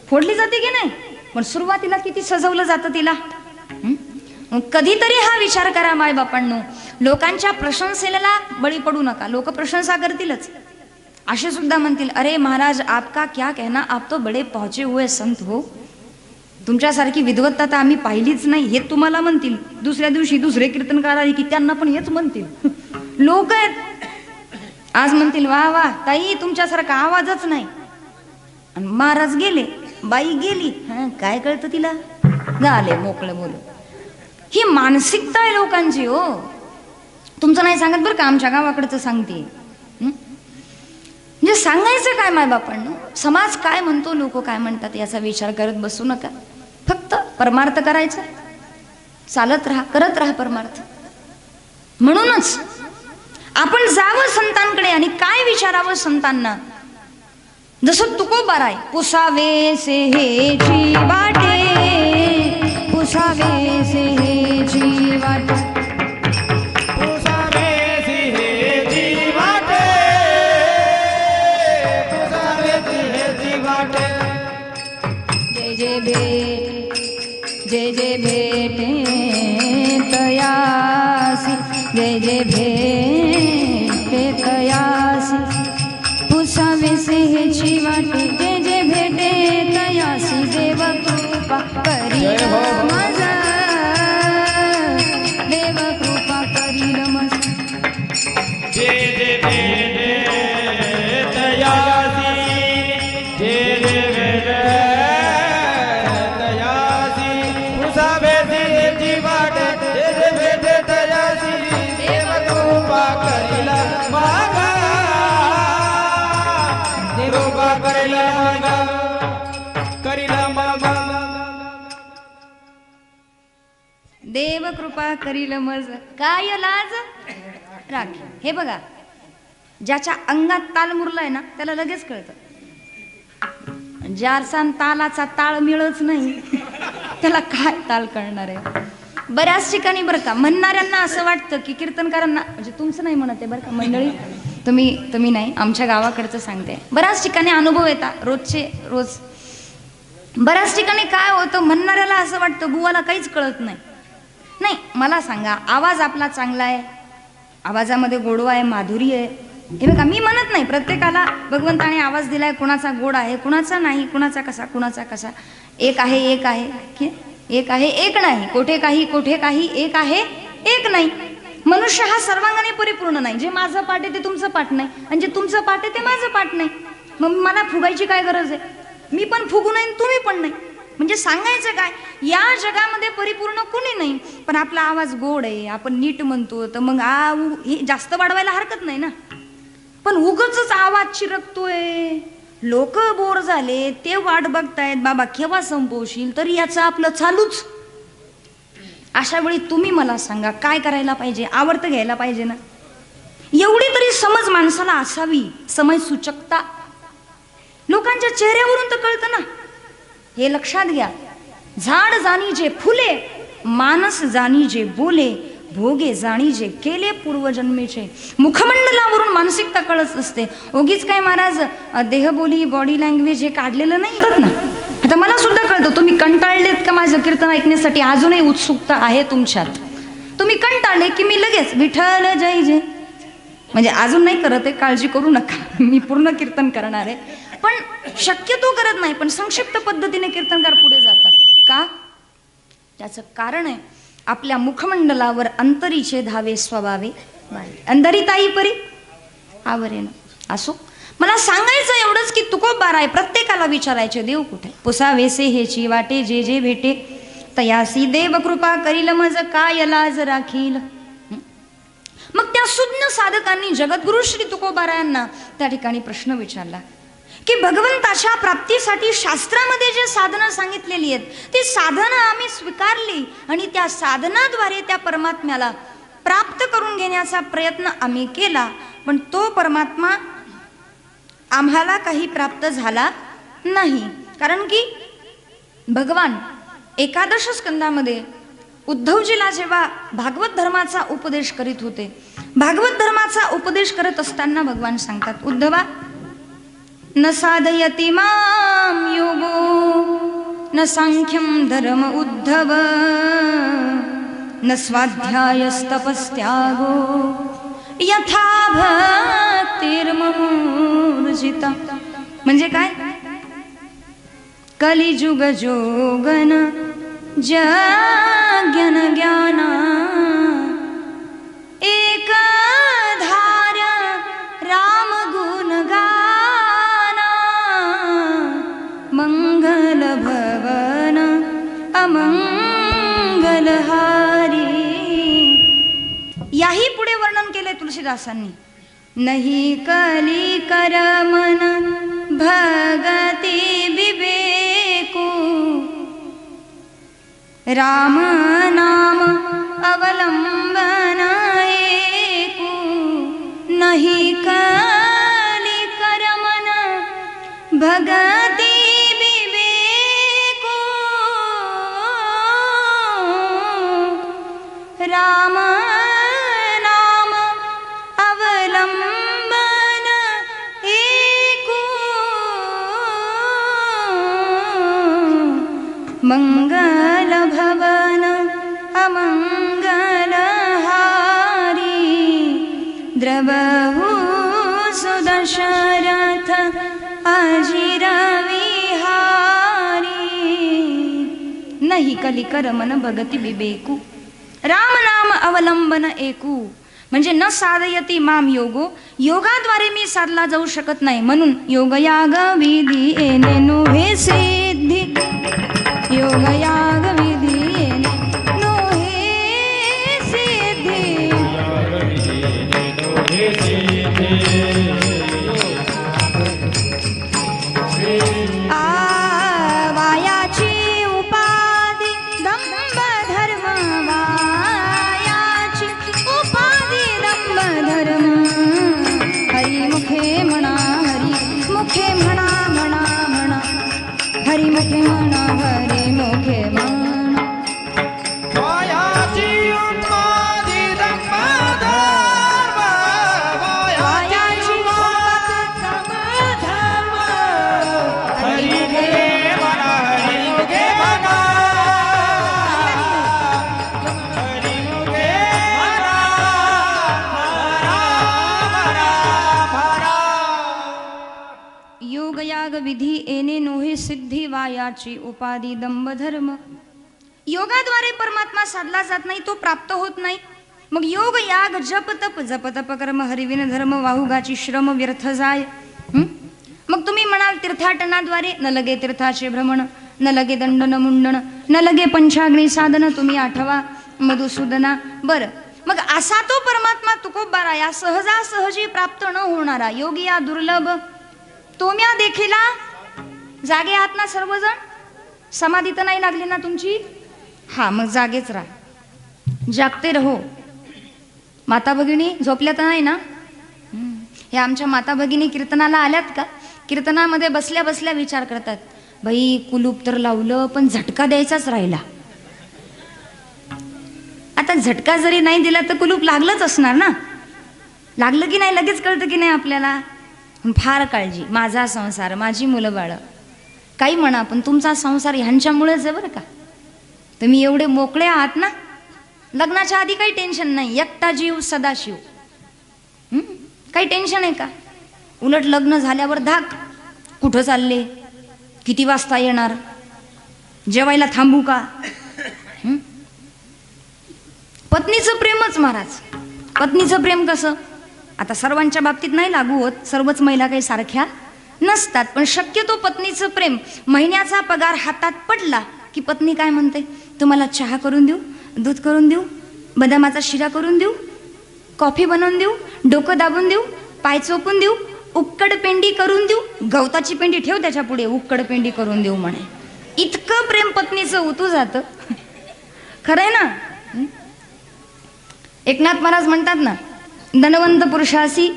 S2: फोडली जाते की नाही, पण सुरुवातीला किती सजवलं जातं तिला. कधीतरी हा विचार करा मायबापांनो, लोकांच्या प्रशंसेला बळी पडू नका. लोक प्रशंसा करतीलच, असे सुद्धा म्हणतील, अरे महाराज आपका क्या कहना, आप तो बडे पहुंचे हुए संत हो, तुमच्यासारखी विद्वत्ता तर आम्ही पाहिलीच नाही, हे तुम्हाला म्हणतील. दुसऱ्या दिवशी दुसरे कीर्तनकार आले की त्यांना पण हेच म्हणतील. लोक आहेत, आज म्हणतील वा वा ताई तुमच्यासारखा आवाजच नाही, आणि महाराज गेले, बाई गेली, काय कळतं तिला, झाले मोकळं बोलू. ही मानसिकता आहे लोकांची हो. तुमचं नाही सांगत बरं का, आमच्या गावाकडचं सांगते. म्हणजे सांगायचं काय मायबापांना, समाज काय म्हणतो, लोक काय म्हणतात याचा विचार करत बसू नका. फक्त परमार्थ करायचा, चालत राहा, करत राहा परमार्थ. म्हणूनच आपण जावं संतांकडे आणि काय विचारावं संतांना. जसं तुकोबाराय, पुसावे से हेची वाटे, पुसावे से हेची वाटे,
S3: पुसावे से हेची वाटे, पुसावे से हेची वाटे.
S2: जय जय भेट कृपा करील मज देव कृपा करील मज
S3: जे जे भेटे तयासी जे जे भेटे तयासी पुसा भेटीची वाट जे जे भेटे तयासी देव कृपा करीला मागा देव कृपा करीला मागा करीला मागा
S2: देव कृपा करील मज काय लाज राखी. हे बघा, ज्याच्या अंगात ताल मुरलाय ना त्याला लगेच कळतं. ज्याचा तालाचा ताळ मिळच नाही त्याला काय ताल कळणार आहे. बऱ्याच ठिकाणी बरं का म्हणणाऱ्यांना असं वाटतं की कीर्तनकारांना, म्हणजे तुमचं नाही म्हणत आहे बरं का मंडळी, तुम्ही नाही, आमच्या गावाकडचं सांगते. बऱ्याच ठिकाणी अनुभव येतात रोजचे रोज. बऱ्याच ठिकाणी काय होतं, म्हणणाऱ्याला असं वाटतं बुवाला काहीच कळत नाही. नाही, मला सांगा, आवाज आपला चांगला आहे, आवाजामध्ये गोडवा आहे, माधुरी आहे. हे बघा, मी म्हणत नाही प्रत्येकाला भगवंताने आवाज दिलाय, कुणाचा गोड आहे, कुणाचा नाही, कुणाचा कसा. एक आहे एक आहे, एक आहे एक नाही, कोठे काही एक आहे एक नाही. मनुष्य हा सर्वांगाने परिपूर्ण नाही. जे माझं पाठ आहे ते तुमचं पाठ नाही, आणि जे तुमचं पाठ आहे ते माझं पाठ नाही. मग मला फुगायची काय गरज आहे? मी पण फुगू नाही, तुम्ही पण नाही. म्हणजे सांगायचं काय, या जगामध्ये परिपूर्ण कुणी नाही, पण आपला आवाज गोड आहे, आपण नीट म्हणतो, तर मग हे जास्त वाढवायला हरकत नाही ना. पण उगच आवाज चिरकतोय, लोक बोर झाले, ते वाट बघतायत बाबा केव्हा संपवशील, तर याचं आपलं चालूच. अशा वेळी तुम्ही मला सांगा काय करायला पाहिजे? आवर्त घ्यायला पाहिजे ना. एवढी तरी समज माणसाला असावी, समय सूचकता. लोकांच्या चेहऱ्यावरून तर कळतं ना. हे लक्षात घ्या, झाड जाणी जे फुले, मानस जाणी जे बोले, भोगे जाणी जे केले पूर्वजन्मेचे. मुखमंडलावरून मानसिकता कळत असते. उगीच काय महाराज देहबोली, बॉडी लँग्वेज हे काढलेलं नाही ना. आता मला सुद्धा कळतं तुम्ही कंटाळलेत का माझं कीर्तन ऐकण्यासाठी. अजूनही उत्सुकता आहे तुमच्यात. तुम्ही कंटाळले की मी लगेच विठ्ठल जय जय, म्हणजे अजून नाही करत आहे, काळजी करू नका, मी पूर्ण कीर्तन करणार आहे. पण शक्यतो करत नाही, पण संक्षिप्त पद्धतीने कीर्तनकार पुढे जातात. का? त्याचं कारण आहे आपल्या मुखमंडलावर अंतरीचे धावे स्वभावे, अंधरिताई परी आवरेन. असो, मला सांगायचं एवढंच की तुकोबार आहे, प्रत्येकाला विचारायचे देव कुठे. पुसावेसे हेची वाटे जे जे भेटे, तयासी देव कृपा करील मज काय लाज राखील. मग त्या सुज्ञ साधकांनी जगद्गुरु श्री तुकोबारायांना त्या ठिकाणी प्रश्न विचारला की भगवंताच्या प्राप्तीसाठी शास्त्रामध्ये जे साधनं सांगितलेली आहेत ती साधनं आम्ही स्वीकारली आणि त्या साधनाद्वारे त्या परमात्म्याला प्राप्त करून घेण्याचा प्रयत्न आम्ही केला, पण तो परमात्मा आम्हाला काही प्राप्त झाला नाही. कारण की भगवान एकादश स्कंदामध्ये उद्धवजीला जेव्हा भागवत धर्माचा उपदेश करीत होते, भागवत धर्माचा उपदेश करत असताना भगवान सांगतात, उद्धवा न साधयति मां योगो न सांख्यं धर्म उद्धव न स्वाध्यायस्तपस्त्यागो यथा भक्तिर्ममूर्जिता. म्हणजे काय? कलिजुग जोगन जज्ञान ज्ञाना एक धार्य राम गुण गाना मंगल भवन अमंगल हारी. याही पुढे वर्णन केले तुलसीदासांनी. नहीं कली कर मन भगती विवेको राम नाम अवलंबन एको. नहीं कली कर मन भगती विवेको राम नाम अवलंबन एको. मंगल भवन अमंगल हारी द्रवहु सुदशरथ अजिर विहारी. नाही कलिकर मन भगती विवेकू. राम नाम अवलंबन एकू. म्हणजे न साधयती माम योगो, योगाद्वारे मी साधला जाऊ शकत नाही, म्हणून योगयाग विधी येणे नोहे सिद्धी. योगयाग विधी येणे नोहे सिद्धी. वायाची उपाधी दंभ धर्म. वायाची उपाधी दंभ धर्म. हरिमुखे म्हणा हरिमुखे म्हणा म्हणा म्हणा. हरिमुखे म्हणा हरिमुखे म्हणा.
S3: वायाची उपाधी दंभ धर्म. वायाची उपाधी दंभ धर्म. हरिमुखे म्हणा हरिमुखे म्हणा. हरिमुखे म्हणा.
S2: योगयाग विधी येणे नोहे सिद्धी. वायाची उपाधी दंभ धर्म. योगाद्वारे परमात्मा साधला जात नाही, तो प्राप्त होत नाही. मग योग याग जप तप कर्म हरिविन धर्म. वाहुगाची श्रम व्यर्थ जाय. मग तुम्ही म्हणाल तीर्थाटनाद्वारे न लगे तीर्थाचे भ्रमण, न लगे दंडन मुंडन, न लगे पंचाग्नी साधन. तुम्ही आठवा मधुसूदना. बरं, मग असा तो परमात्मा तुकोबारा या सहजासहजी प्राप्त न होणारा योगी या दुर्लभ. तोम्या देखीला जागे आहात ना सर्वजण? समाधी तर नाही लागली ना तुमची? हा, मग जागेच राहा, जागते रहो. माता भगिनी झोपल्या तर नाही ना? हे आमच्या माता भगिनी कीर्तनाला आल्यात का? कीर्तनामध्ये बसल्या बसल्या विचार करतात, बाई कुलूप तर लावलं पण झटका द्यायचाच राहिला. आता झटका जरी नाही दिला तर कुलूप लागलंच असणार ना. लागलं की नाही लगेच कळतं की नाही आपल्याला. फार काळजी. माझा संसार, माझी मुलं बाळ, काही म्हणा, पण तुमचा संसार ह्यांच्यामुळेच आहे बरं का. तुम्ही एवढे मोकळे आहात ना, लग्नाच्या आधी काही टेन्शन नाही. एकटा जीव सदाशिव. काही टेन्शन आहे का? उलट लग्न झाल्यावर धाक. कुठं चालले, किती वाजता येणार, जेवायला थांबू का. पत्नीचं प्रेमच महाराज. पत्नीचं प्रेम कसं, आता सर्वांच्या बाबतीत नाही लागू होत, सर्वच महिला काही सारख्या नसतात, पण शक्यतो पत्नीचं प्रेम. महिन्याचा पगार हातात पडला की पत्नी काय म्हणते, तुम्हाला चहा करून देऊ, दूध करून देऊ, बदामाचा शिरा करून देऊ, कॉफी बनवून देऊ, डोकं दाबून देऊ, पाय चोपून देऊ, उक्कड पेंडी करून देऊ, गवताची पेंडी ठेव त्याच्या पुढे, उक्कड पेंडी करून देऊ म्हणे. इतकं प्रेम पत्नीचं उतू जातं. खरंय ना. एकनाथ महाराज म्हणतात ना, धनवंत पुरुषासी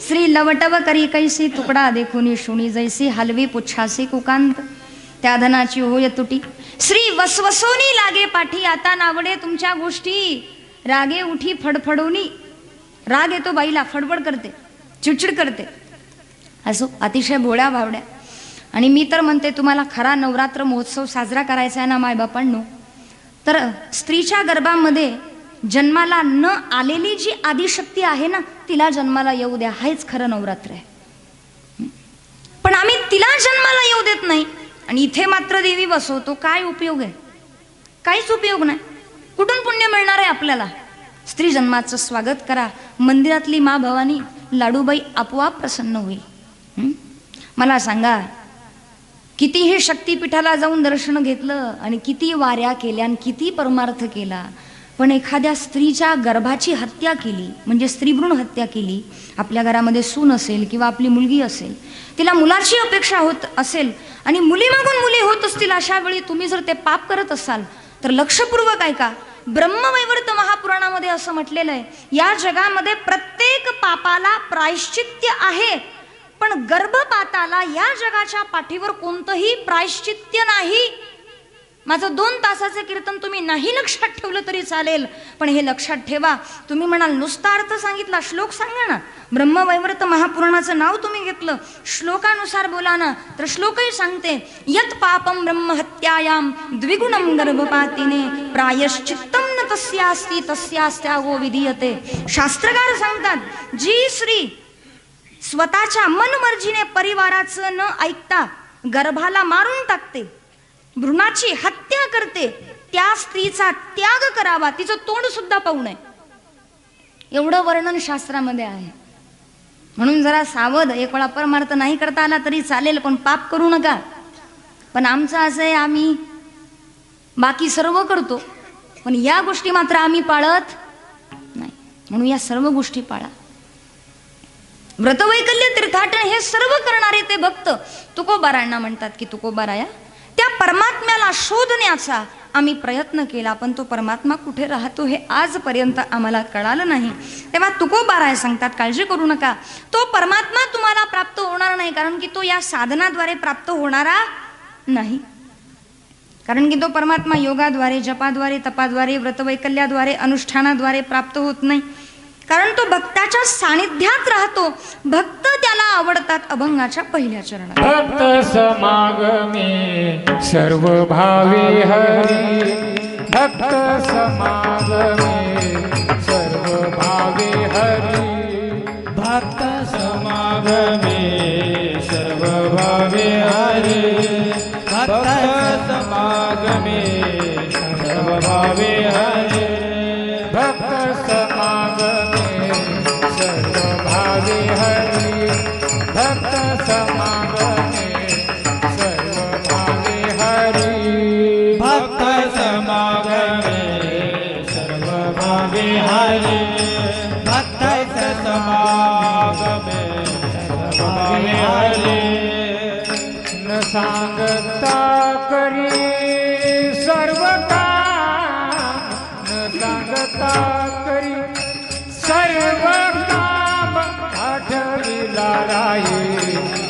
S2: श्री लवटव करी कैसी, तुकडा देखुनी शुणी जैसी, हलवी पुच्छासी कुकांत, त्या धनाची होय तुटी, श्री वसवसोनी लागे पाठी, आता नावडे तुमच्या गोष्टी, रागे उठी फडफडोनी. राग येतो बाईला, फडफड करते, चिडचिड करते. असो, अतिशय भोळ्या भावड्या. आणि मी तर म्हणते, तुम्हाला खरा नवरात्र महोत्सव साजरा करायचा आहे ना मायबापांनो, तर स्त्रीच्या गर्भामध्ये जन्माला न आलेली जी आदिशक्ती आहे ना, तिला जन्माला येऊ द्या. हेच खरं नवरात्र आहे. पण आम्ही तिला जन्माला येऊ देत नाही आणि इथे मात्र देवी बसवतो. काय उपयोग आहे? काहीच उपयोग नाही. कुठून पुण्य मिळणार आहे आपल्याला? स्त्री जन्माचं स्वागत करा. मंदिरातली मा भवानी लाडूबाई आपोआप प्रसन्न होईल. मला सांगा, कितीही शक्तीपीठाला जाऊन दर्शन घेतलं आणि किती वाऱ्या केल्या आणि किती परमार्थ केला, पण एखाद्या स्त्रीच्या गर्भाची हत्या केली, म्हणजे स्त्रीभ्रूण हत्या केली, आपल्या घरामध्ये सून असेल किंवा आपली मुलगी असेल, तिला मुलाची अपेक्षा होत असेल आणि मुलीमागून मुली होत असतील, अशा वेळी तुम्ही जर ते पाप करत असाल तर लक्षपूर्वक ऐका. ब्रह्मवैवर्त महापुराणामध्ये असं म्हटलेलं आहे, या जगामध्ये प्रत्येक पापाला प्रायश्चित्य आहे, पण गर्भपाताला या जगाच्या पाठीवर कोणतंही प्रायश्चित्य नाही. माझं 2 तासाचं कीर्तन तुम्ही नाही लक्षात ठेवलं तरी चालेल, पण हे लक्षात ठेवा. तुम्ही म्हणाल नुसता अर्थ सांगितला, श्लोक सांगा ना. ब्रह्मवैवर्त महापुराणाचं नाव तुम्ही घेतलं, श्लोकानुसार बोला ना. तर श्लोकही सांगते, यत पापम ब्रह्महत्यायाम द्विगुणम गर्भपातीने प्रायश्चित्तम न तस्यास्ति तस्यास्त्यागो विधीयते. शास्त्रकार सांगतात, जी स्त्री स्वतःच्या मनमर्जीने परिवाराचं न ऐकता गर्भाला मारून टाकते, भ्रूणाची हत्या करते त्या स्त्रीचा त्याग करावा, तिचं तोंड सुद्धा पाहू नये, एवढं वर्णन शास्त्रामध्ये आहे. म्हणून जरा सावध. एक वेळा परमार्थ नाही करता आला तरी चालेल, पण पाप करू नका. पण आमचं असं आहे, आम्ही बाकी सर्व करतो पण या गोष्टी मात्र आम्ही पाळत नाही. म्हणून या सर्व गोष्टी पाळा. व्रतवैकल्य तीर्थाटन हे सर्व करणारे ते भक्त तुकोबारांना म्हणतात की तुकोबाराया, त्या परमात्म्याला शोधण्याचा आम्ही प्रयत्न केला पण तो परमात्मा कुठे राहतो हे आजपर्यंत आम्हाला कळालं नाही. तेव्हा तुकोबाराय सांगतात काळजी करू नका, तो परमात्मा तुम्हाला प्राप्त होणार नाही, कारण की तो या साधनाद्वारे प्राप्त होणारा नाही. कारण की तो परमात्मा योगाद्वारे, जपाद्वारे, तपाद्वारे, व्रतवैकल्याद्वारे, अनुष्ठानाद्वारे प्राप्त होत नाही. कारण तो भक्ताच्या सानिध्यात राहतो. भक्त त्याला आवडतात अभंगाच्या पहिल्या चरणात.
S5: भक्त समागमे सर्व भावे हरी, भक्त समागमे सर्व भावे हरी,
S3: भक्त समागमे सर्व भावे हरे, भक्त समागमे सर्व भावे हरे,
S5: भक्त समागमे सर्व भावे हरी, भक्त समागमे सर्व भावे हरी,
S3: भक्त समागमे सर्व भावे हरे, भक्त समागमे सर्व भावे हरे.
S5: न सांगता करी सर्व काम, न सांगता करी सर्व काम, आठविला राही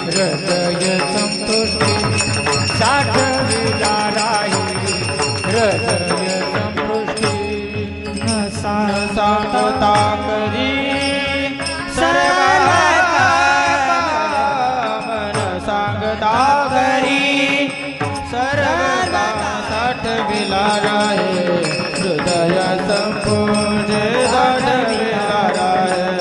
S5: हृदय संतुष्टी, साठविला राही हृदय संतुष्टी.
S3: न सांगता करी सर्व काम, न सांगता करी सर्व काम, साठविला राहे हृदय संपूर्ण, साठविला राहे.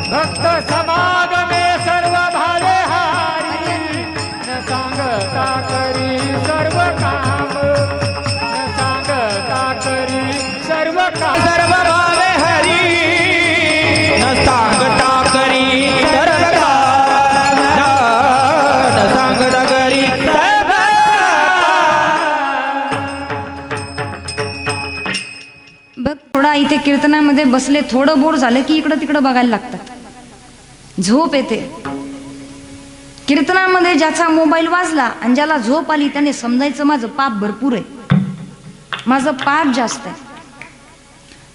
S5: भक्त समागमे सर्व भावे हारी, न सांगता करी सर्व काम, न सांगता करी सर्व काम,
S3: सर्व भावे हरी, न सांगता करी सर्व काम, न सांगता करी सर्व.
S2: बघ, थोडा इथे कीर्तनामध्ये बसले, थोडं बोर झालं की इकडं तिकडं बघायला लागतात, झोप येते. कीर्तनामध्ये ज्याचा मोबाईल वाजला आणि ज्याला झोप आली त्याने समजायचं माझं पाप भरपूर आहे, माझं पाप जास्त आहे.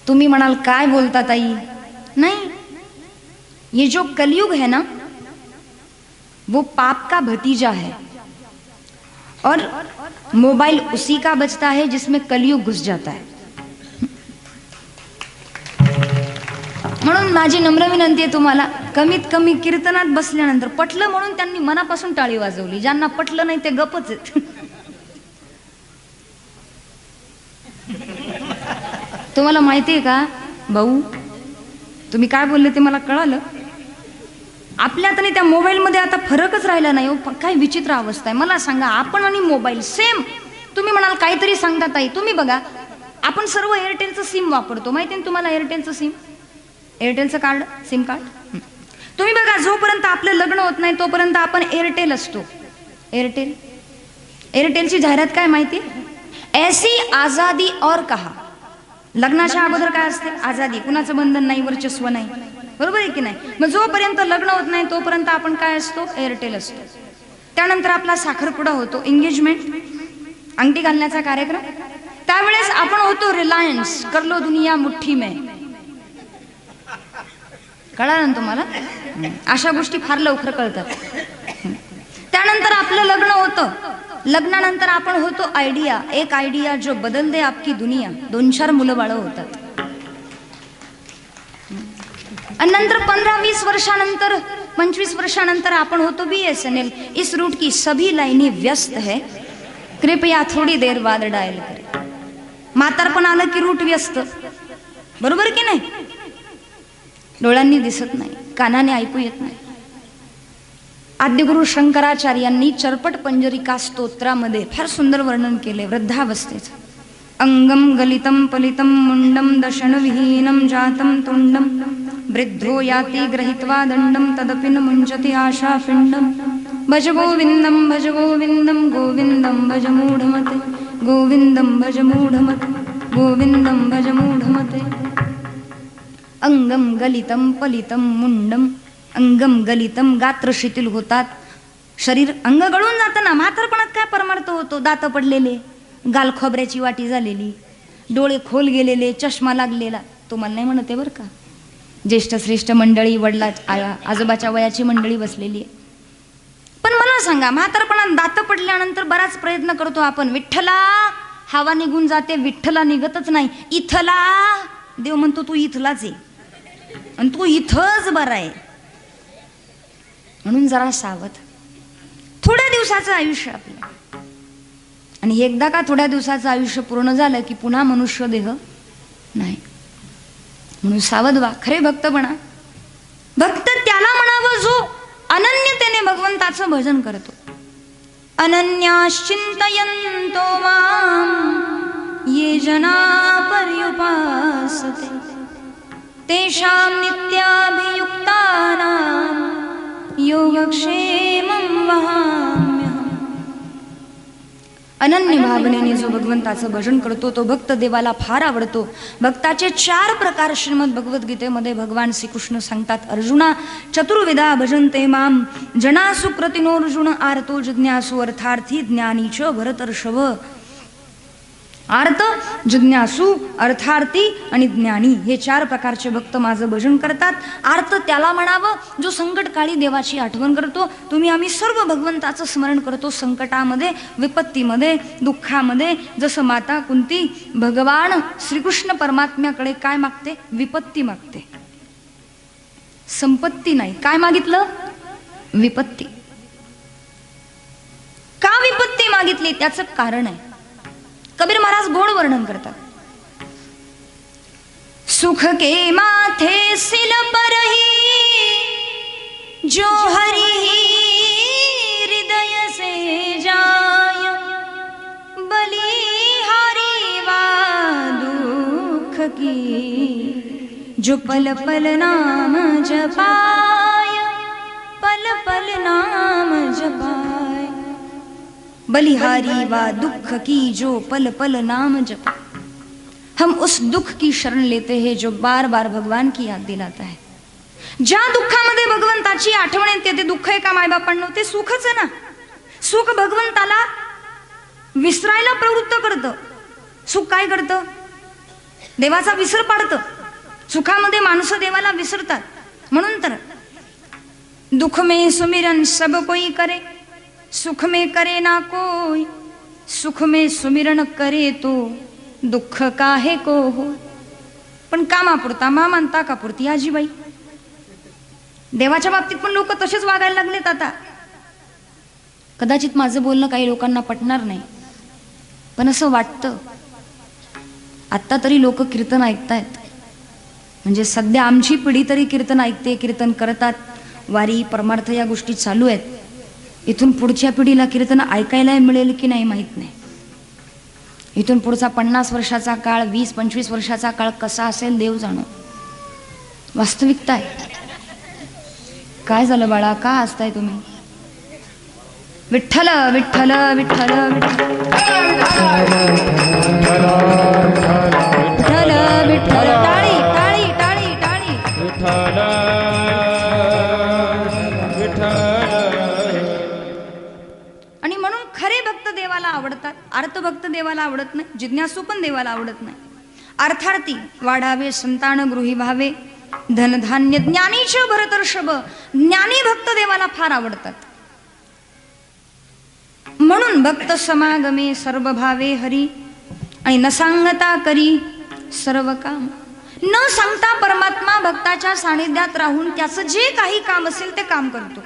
S2: तुम्ही म्हणाल काय बोलता ताई? नहीं, ये जो कलयुग है ना वो पाप का भतीजा है और मोबाइल उसी का बचता है जिसमें कलयुग घुस जाता है. म्हणून माझी नम्र विनंती आहे तुम्हाला, कमीत कमी कीर्तनात बसल्यानंतर पटलं म्हणून त्यांनी मनापासून टाळी वाजवली, ज्यांना पटलं नाही ते गपच आहेत. तुम्हाला माहिती आहे का भाऊ, तुम्ही काय बोलले ते मला कळालं. आपल्यात आणि त्या मोबाईलमध्ये आता फरकच राहिला नाही हो. काय विचित्र अवस्था आहे. मला सांगा, आपण आणि मोबाईल सेम. तुम्ही म्हणाल काहीतरी सांगता ताई, तुम्ही बघा, आपण सर्व एअरटेलचं सिम वापरतो, माहिती आहे तुम्हाला एअरटेलचं सिम, एअरटेलचं कार्ड, सिम कार्ड. तुम्ही बघा, जोपर्यंत आपलं लग्न होत नाही तोपर्यंत आपण एअरटेल असतो. एअरटेल, एअरटेलची जाहिरात काय माहिती, ऐसी आजादी और कहा. लग्नाच्या अगोदर काय असते, आजादी, कुणाचं बंधन नाही, वर्चस्व नाही, बरोबर आहे की नाही. मग जोपर्यंत लग्न होत नाही तोपर्यंत आपण काय असतो, एअरटेल असतो. त्यानंतर आपला साखरपुडा होतो, एंगेजमेंट, अंगठी घालण्याचा कार्यक्रम. त्यावेळेस आपण होतो रिलायन्स, कर लो दुनिया मुठ्ठी में. कळालं ना तुम्हाला? अशा गोष्टी फार लवकर कळतात. त्यानंतर आपलं लग्न होतं, लग्नानंतर आपण होतो आयडिया, एक आयडिया जो बदल दे आपकी दुनिया. 2-4 मुलं बाळ होतात. आणि नंतर 15-20 वर्षानंतर, 25 वर्षानंतर आपण होतो BSNL. इस रूट की सभी लाइनें व्यस्त है, कृपया थोडी देर बाद डायल करें. म्हातारपण आलं की रूट व्यस्त, बरोबर की नाही. डोळ्यांनी दिसत नाही, कानाने ऐकू येत नाही. आद्यगुरु शंकराचार्यांनी चरपट पंजरिका स्तोत्रामध्ये फार सुंदर वर्णन केले वृद्धावस्थेचं. अंगम गलितं पलितं मुंडम दशनविहीनं जातं तुंडम वृद्धो याति गृहीत्वा दंडम तदपि न मुञ्चति आशापिंडम भज गोविंदम गोविंदम भज मूढमते गोविंदम भज मूढमते गोविंदम भज मूढमते. अंगम गलितं पलितं मुंडम. अंगम गलितं गात्र शिथिल होतात, शरीर अंग गळून जातं ना. म्हातारपणात काय परमार्थ होतो? दात पडलेले, गाल खोबऱ्याची वाटी झालेली, डोळे खोल गेलेले, चष्मा लागलेला. तुम्हाला नाही म्हणते बरं का, ज्येष्ठ श्रेष्ठ मंडळी, वडला आजोबाच्या वयाची मंडळी बसलेली आहे. पण मला सांगा, म्हातारपणात दात पडल्यानंतर बराच प्रयत्न करतो आपण, विठ्ठला हवा निघून जाते, विठ्ठला निघतच नाही. इथला देव म्हणतो तू इथलाच आहे आणि तू इथंच बरा आहे. म्हणून जरा सावध. थोड्या दिवसाचं आयुष्य आपलं, आणि एकदा का थोड्या दिवसाचं आयुष्य पूर्ण झालं की पुन्हा मनुष्य देह नाही. म्हणून सावध व्हा, खरे भक्त बना. भक्त त्याला म्हणावं जो अनन्यतेने भगवंताचं भजन करतो. अनन्याश्चिंतयन्तो मां ये जना पर्युपासते तेषां नित्याभियुक्तानां योगक्षेमं वहाम्यहम्. अनन्य भावनेने जो भगवंताचं भजन करतो तो भक्त देवाला फार आवडतो. भक्ताचे 4 प्रकार श्रीमद भगवद्गीतेमध्ये भगवान श्रीकृष्ण सांगतात. अर्जुना चतुर्विधा भजन्ते माम जना सुकृतिनोर्जुन आर्तो जिज्ञासु अर्थार्थी ज्ञानी च भरतर्षभ. आर्त, जिज्ञासू, अर्थार्थी आणि ज्ञानी हे 4 प्रकारचे भक्त माझं भजन करतात. आर्त त्याला म्हणावं जो संकटकाळी देवाची आठवण करतो. आम्ही सर्व भगवंताचं स्मरण करतो, संकटामध्ये, विपत्तीमध्ये, दुःखामध्ये. जसं माता कुंती भगवान श्रीकृष्ण परमात्म्याकडे काय मागते? विपत्ती मागते, संपत्ती नाही. काय मागितलं? विपत्ती. का विपत्ती मागितली? त्याचं कारण आहे. कबीर महाराज गोड वर्णन करतात. सुख के माथे सिल परही जो हरि हृदय से जाय बलिहारी वा दुख की जो पल पल नाम जपाय पल पल नाम जपाय. बलिहारी वा दुख की जो पल पल नाम जप. हम उस दुख की शरण लेते हैं जो बार बार भगवान की याद दिलाता है. ज्या दुःखामध्ये भगवंताची आठवण येते ते दुःख आहे का मायबापांनो? ते सुखच आहे ना. सुख भगवंताला विसरायला प्रवृत्त करतं. सुख काय करतं? देवाचा विसर पाडतं. सुखामध्ये माणसं देवाला विसरतात. म्हणून तर दुख में सुमिरन सब कोई करे सुख में करे ना कोई. सुख में सुमिरन करे तो दुःख काहे को हो. पण कामापुरता मामांता का पुरती आजीबाई. देवाच्या बाबतीत पण लोक तसेच वागायला लागलेत आता. कदाचित माझं बोलणं काही लोकांना पटणार नाही, पण असं वाटतं आत्ता तरी लोक कीर्तन ऐकतायत. म्हणजे सध्या आमची पिढी तरी कीर्तन ऐकते, कीर्तन करतात, वारी परमार्थ या गोष्टी चालू आहेत. इथून पुढच्या पिढीला कीर्तन ऐकायला मिळेल की नाही माहीत नाही. इथून पुढचा 50 वर्षाचा काळ, 20-25 वर्षाचा काळ कसा असेल देव जाणो. वास्तविकता आहे. काय झालं बाळा, का हसताय तुम्ही? विठ्ठल विठ्ठल विठ्ठल विठ्ठल विठ्ठल. टाळी टाळी टाळी टाळी.
S3: विठ्ठल
S2: आणि म्हणून खरे भक्त देवाला आवडतात. अर्थभक्त देवाला आवडत नाही, जिज्ञासू पण देवाला आवडत नाही. अर्थार्थी वाढावे, संतान गृही व्हावे, धनधान्य ज्ञानीच भरतर्षभ. ज्ञानी भक्त देवाला फार आवडतात. म्हणून भक्त समागमे सर्व भावे हरी आणि न सांगता करी सर्व काम. न सांगता परमात्मा भक्ताच्या सानिध्यात राहून त्याचं जे काही काम असेल ते काम करतो.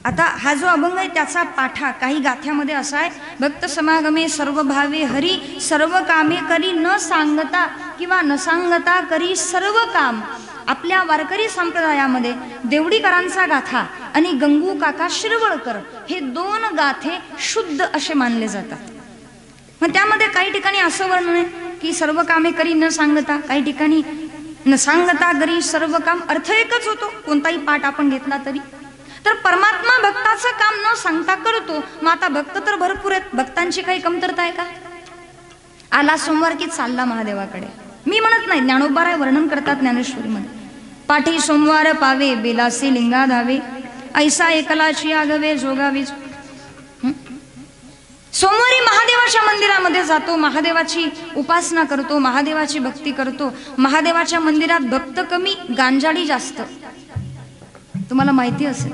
S2: आता हा जो अभंग आहे त्याचा पाठा काही गाथ्यामध्ये असा आहे. भक्त समागमे सर्व भावे हरी सर्व कामे करी न सांगता किंवा न सांगता करी सर्व काम. आपल्या वारकरी संप्रदायामध्ये देवडीकरांचा गाथा आणि गंगू काका शिरवळकर हे 2 गाथे शुद्ध असे मानले जातात. मग त्यामध्ये काही ठिकाणी असं वर्णन आहे की सर्व कामे करी न सांगता, काही ठिकाणी न सांगता करी सर्व काम. अर्थ एकच होतो कोणताही पाठ आपण घेतला तरी. तर परमात्मा भक्ताचं काम न सांगता करतो. मग आता भक्त तर भरपूर आहेत, भक्तांची काही कमतरता आहे का? आला सोमवार की चालला महादेवाकडे. मी म्हणत नाही, ज्ञानोबाराय वर्णन करतात ज्ञानेश्वरीमध्ये. पाठी सोमवार पावे बेलासी लिंगा धावे, ऐसा एकलाची आगवे जोगावी. सोमवारी महादेवाच्या मंदिरामध्ये जातो, महादेवाची उपासना करतो, महादेवाची भक्ती करतो. महादेवाच्या मंदिरात भक्त कमी, गांजाडी जास्त, तुम्हाला माहिती असेल.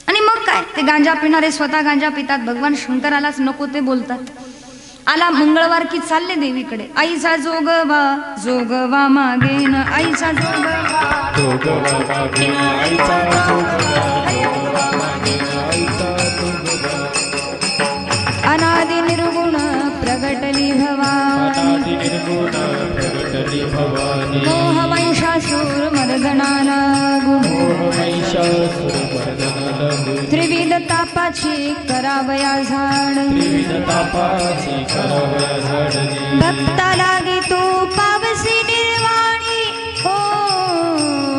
S2: आणि मग काय, ते गांजा पिणारे स्वतः गांजा पितात, भगवान शंकरालाच नको ते बोलतात. आला मंगळवार की चालले देवीकडे. आईचा जोगवा जोगवा मागेन, आईचा अनादि निर्गुण प्रगटली भवानी, मोह महिषासूर मर्दनाला गुण, त्रिविध तापाची करावया झाड, भक्ता लागी तो पावसी निर्वाणी. हो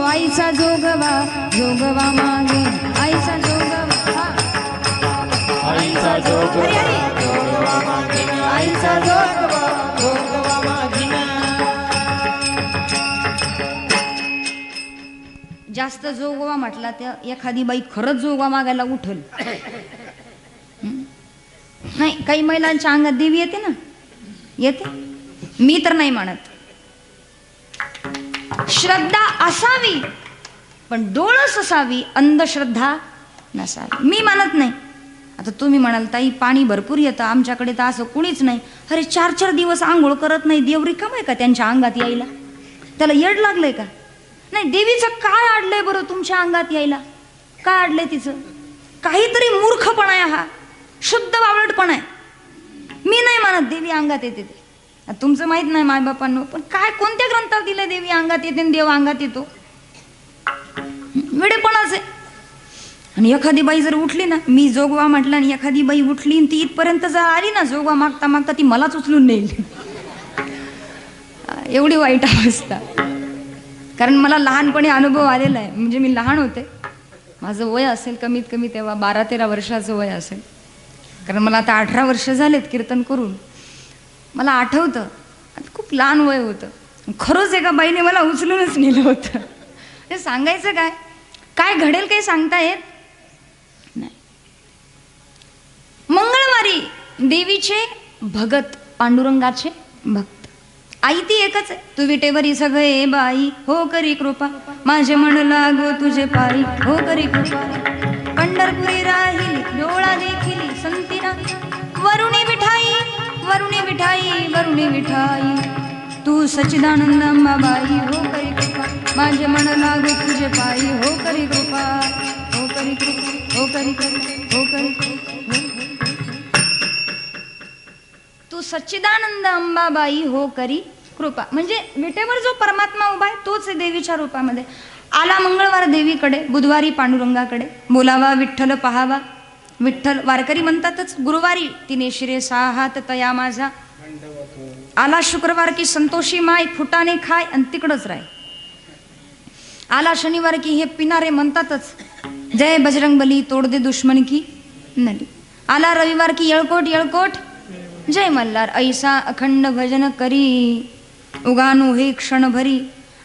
S2: आईचा जोगवा जोगवा मागे, आईचा जोगवा, आईचा जोगवा आईचा जोगवा मागीन. जास्त जोगवा म्हटला त्या एखादी बाई खरंच जोगवा मागायला उठल. नाही, काही महिलांच्या अंगात देवी येते ना, येते. मी तर नाही म्हणत. श्रद्धा असावी पण डोळस असावी, अंधश्रद्धा नसावी. मी म्हणत नाही. आता तुम्ही म्हणाल ताई पाणी भरपूर येतं, आमच्याकडे तर असं कुणीच नाही. अरे 4-4 दिवस आंघोळ करत नाही, देव रिकाम आहे का त्यांच्या अंगात यायला? त्याला येड लागलंय का? नाही, देवीचं काय अडलंय बरं तुमच्या अंगात यायला? काय अडलंय तिचं? काहीतरी मूर्खपणा आहे हा, शुद्ध बावळटपणा आहे. मी नाही म्हणत देवी अंगात येते ते, तुमचं माहित नाही मायबापांनो, पण काय कोणत्या ग्रंथात दिलं देवी अंगात येते आणि देव अंगात येतो? वेडेपणाच आहे. आणि एखादी बाई जर उठली ना, मी जोगवा म्हटलं आणि एखादी बाई उठली आणि ती इथपर्यंत जर आली ना जोगवा मागता मागता, ती मलाच उचलून नेईल. एवढी वाईट अवस्था. कारण मला लहानपणी अनुभव आलेला आहे. म्हणजे मी लहान होते, माझं वय असेल कमीत कमी तेव्हा 12-13 वर्षाचं वय असेल. कारण मला आता 18 वर्ष झालेत कीर्तन करून. मला आठवतं खूप लहान वय होतं, खरंच एका बाईने मला उचलूनच नेलं होतं. हे सांगायचं काय, काय घडेल काही सांगता येत नाही. मंगळवारी देवीचे भगत, पांडुरंगाचे भक्त. आई ती एकच आहे. तू विटेवरी सगळे बाई, हो करी कृपा, माझे मन लागो तुझे पायी, हो करी कृपा. पंढरपुरी राहिली डोळा देखिली संतीना, वरुणी विठाई वरुणी विठाई वरुणी विठाई, तू सच्चिदानंद अंबाबाई, हो करी कृपा, माझे मन लागो तुझे पायी, हो करी कृपा, हो करी कृपा, हो करी कृपा, हो करी कृपा. तू सच्चिदानंद अंबाबाई, हो करी कृपा. म्हणजे विटेवर जो परमात्मा उभा आहे तोच आहे देवीच्या रूपामध्ये. आला मंगळवार देवीकडे, बुधवारी पांडुरंगाकडे. बोलावा विठ्ठल पहावा, विठ्ठल वारकरी म्हणतातच. गुरुवारी तिने शिरे 6 हात तया माझा. आला शुक्रवार की संतोषी माय, फुटाने खाय आणि तिकडच राय. आला शनिवार की हे पिणारे म्हणतातच, जय बजरंग बली तोड दे दुश्मन की नली. आला रविवार की येळकोट येळकोट जय मल्हार, ऐसा अखंड भजन करी, उगानो हे क्षण भरी,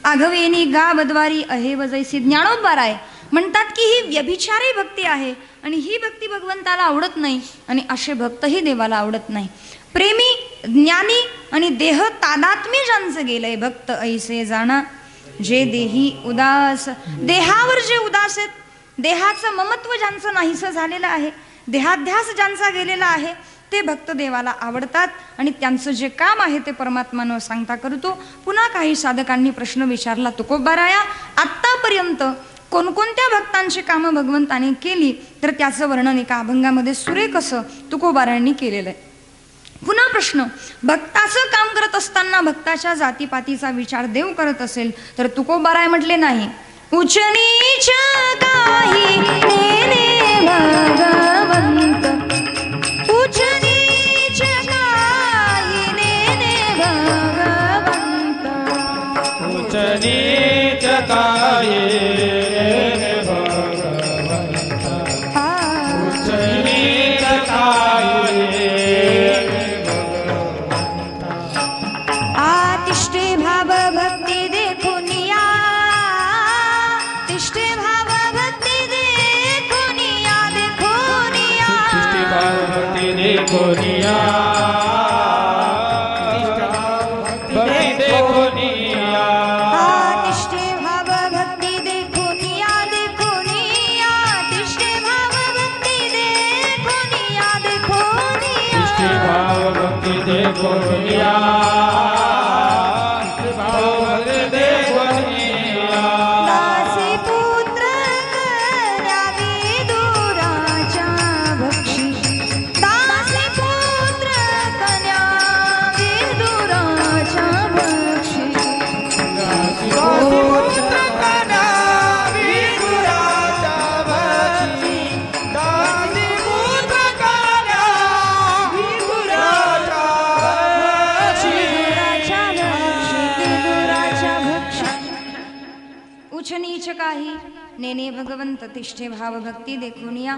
S2: आघवेनी गावद्वारी अहे वजैसी. ज्ञानोबाराय म्हणतात की ही व्यभिचारी भक्ती आहे आणि ही भक्ती भगवंताला आवडत नाही आणि असे भक्तही देवाला आवडत नाही. प्रेमी, ज्ञानी आणि देह तादात्म्य ज्यांचं गेलंय, भक्त ऐसे जाणा जे देही उदास. देहावर जे उदास आहेत, देहाचं ममत्व ज्यांचं नाहीसं झालेलं आहे, देहाध्यास ज्यांचा गेलेला आहे, ते भक्त देवाला आवडतात आणि त्यांचं जे काम आहे ते परमात्मा न सांगता करतो. पुन्हा काही साधकांनी प्रश्न विचारला, तुकोबाराया आत्तापर्यंत कोणकोणत्या भक्तांची कामं भगवंताने केली, तर त्याचं वर्णन एका अभंगामध्ये सुरेख असं तुकोबारायांनी केलेलं आहे. पुन्हा प्रश्न, भक्ताचं काम करत असताना भक्ताच्या जातीपातीचा विचार देव करत असेल तर तुकोबाराय म्हटले नाही, उच्च नीच काही नेने भगवंत, उच्च नीच काही नेने भगवंत,
S3: उच्च नीच काय उच्च नीच काय
S2: आतिष्ठे भाव भक्ति देखो निया, तिष्ठे भाव भक्ति देखो निया, देखो निया,
S3: भक्ति देखो निया, भक्ति देखो निया,
S2: तिष्ठे भाव भक्ति देखो निया, देखो निया, तिष्ठे भाव भक्ति देखो निया, देखो निया,
S3: इष्टि भाव भक्ति देखो निया, भाव भक्ति देखो निया,
S2: दासी पुत्र कन्या विदुराच्या भक्षी, दासी पुत्र कन्या विदुराच्या भक्षी,
S3: पुत्र कन्या विदुराच्या भक्षी, दासी पुत्र कन्या विदुराच्या भक्षी,
S2: विदुराच्या भक्षी. उच्च नीच काही नेने भगवंत, तिष्ठे भाव भक्ती देखुनिया,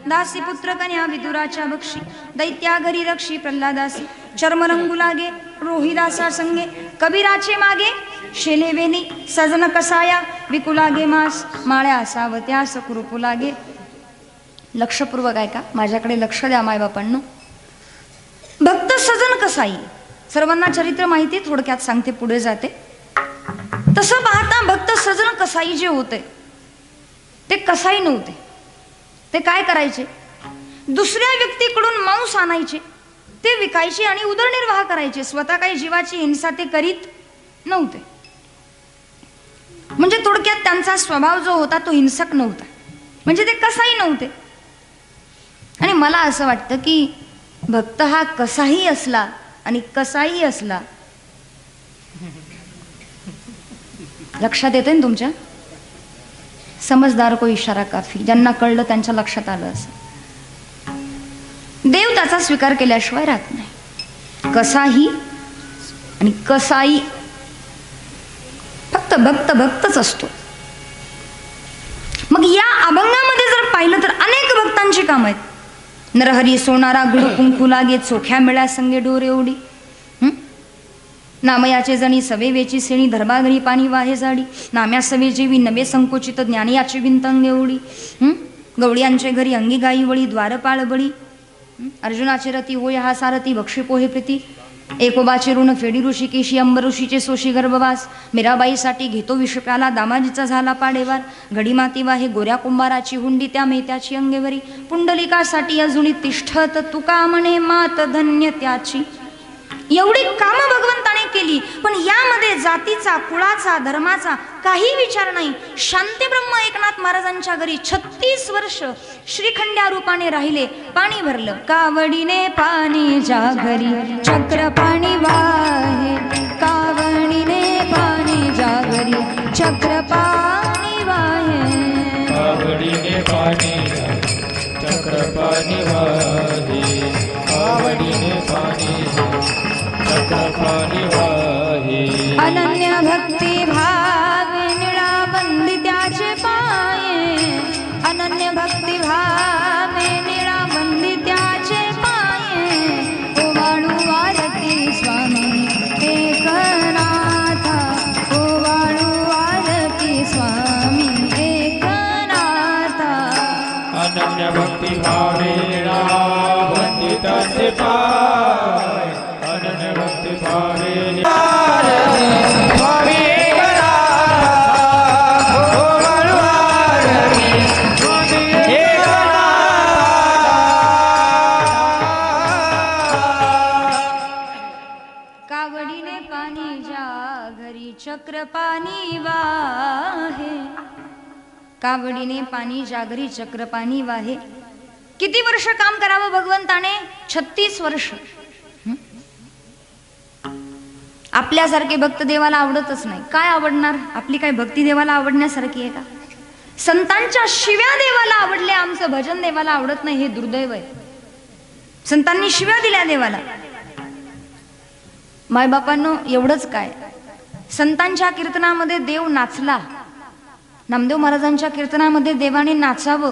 S2: दासी पुत्र कन्या विदुराच्या भक्षी, दैत्या घरी रक्षी प्रल्हादासी, चर्मरंगू लागे रोहिदासा संगे, कबीराचे मागे शेले वेणी, सजन कसाया विकुलागे मास, माळ्या सावत्यास कृपू लागे. लक्षपूर्वक आहे का, माझ्याकडे लक्ष द्या मायबापांनो. भक्त सजन कसाई, सर्वांना चरित्र माहिती, थोडक्यात सांगते पुढे जाते. तसं पाहता भक्त सजन कसाई जे होते ते कसाई नव्हते. ते काय करायचे, दुसऱ्या व्यक्तीकडून मांस आणायचे, ते विकायचे आणि उदरनिर्वाह करायचे. स्वतः काही जीवाची हिंसा ते करीत नव्हते. म्हणजे थोडक्यात त्यांचा स्वभाव जो होता तो हिंसक नव्हता, म्हणजे ते कसाई नव्हते. आणि मला असं वाटतं की भक्त हा कसाही असला आणि कसाही असला, लक्षात येते ना तुमच्या, समजदार को इशारा काफी, ज्यांना कळलं त्यांच्या लक्षात आलं असं. देव त्याचा स्वीकार केल्याशिवाय राहत नाही. कसाही आणि कसाई, फक्त भक्त भक्तच असतो. मग या अभंगामध्ये जर पाहिलं तर अनेक भक्तांची काम आहेत. नरहरी सोनारा गुरु कुंकू लागे, चोख्या मिळ्या संगे डोरे ओढी, नामयाचे जणी सवे वेची श्रेणी, धर्माघरी पाणी वाहे जाडी, नाम्या सवे जेवी नवे संकोचित, ज्ञानियाची विंतंग एवढी, गवळ्यांचे घरी अंगी गाई वळी, द्वारपाळ बळी, अर्जुनाचे रती होय हा सारथी, बक्षी पोहे प्रीती, एकोबाचे ऋण फेडी ऋषिकेशी, अंबर ऋषीचे सोशी गर्भवास, मीराबाईसाठी घेतो विष प्याला, दामाजीचा झाला पाडेवार, घडी माती वाहे गोऱ्या कुंभाराची हुंडी, त्या मेहत्याची अंगेवरी, पुंडलिकासाठी अजुनी तिष्ठत, तुका म्हणे मात धन्य त्याची. एवढी कामं भगवंताने केली, पण यामध्ये जातीचा, कुळाचा, धर्माचा काही विचार नाही. शांतीब्रह्म एकनाथ महाराजांच्या घरी 36 वर्ष श्रीखंड्या रूपाने राहिले. पाणी भरलं, कावडीने पाणी ज्या घरी चक्र पाणी वाहे, कावडीने पाणी ज्या घरी चक्र पाणी वाहे,
S3: कावडीने पाणी चक्र पाणी वाहे, कावडीने पाणी चक्र पाणी वाहे.
S2: अनन्य भक्ती भाव निळा बंदित्याचे पाये, अनन्य भक्ती भाव निळा बंदित्याचे पाये, ओवाळू आरती स्वामी एकनाथा, ओवाळू आरती स्वामी एकनाथा.
S3: अनन्य भक्ती भावेला वंदिताचे पाय, अनन्य भक्ती भावेला स्वामी एकनाथा, ओवाळू आरती स्वामी एकनाथा.
S2: कावडीने पाणी ज्या घरी चक्र पाणी वाहे, कावडीने पाणी जागरी चक्र पाणी वाहे. किती वर्ष काम करावं भगवंताने? 36 वर्ष. आपल्यासारखे भक्त देवाला आवडतच नाही. काय आवडणार? आपली काय भक्ती देवाला आवडण्यासारखी आहे का? संतांच्या शिव्या देवाला आवडल्या, आमचं भजन देवाला आवडत नाही, हे दुर्दैव आहे. संतांनी शिव्या दिल्या देवाला. मायबापांनो, एवढंच काय, संतांच्या कीर्तनामध्ये देव नाचला. नामदेव महाराजांच्या कीर्तनामध्ये देवाने नाचावं.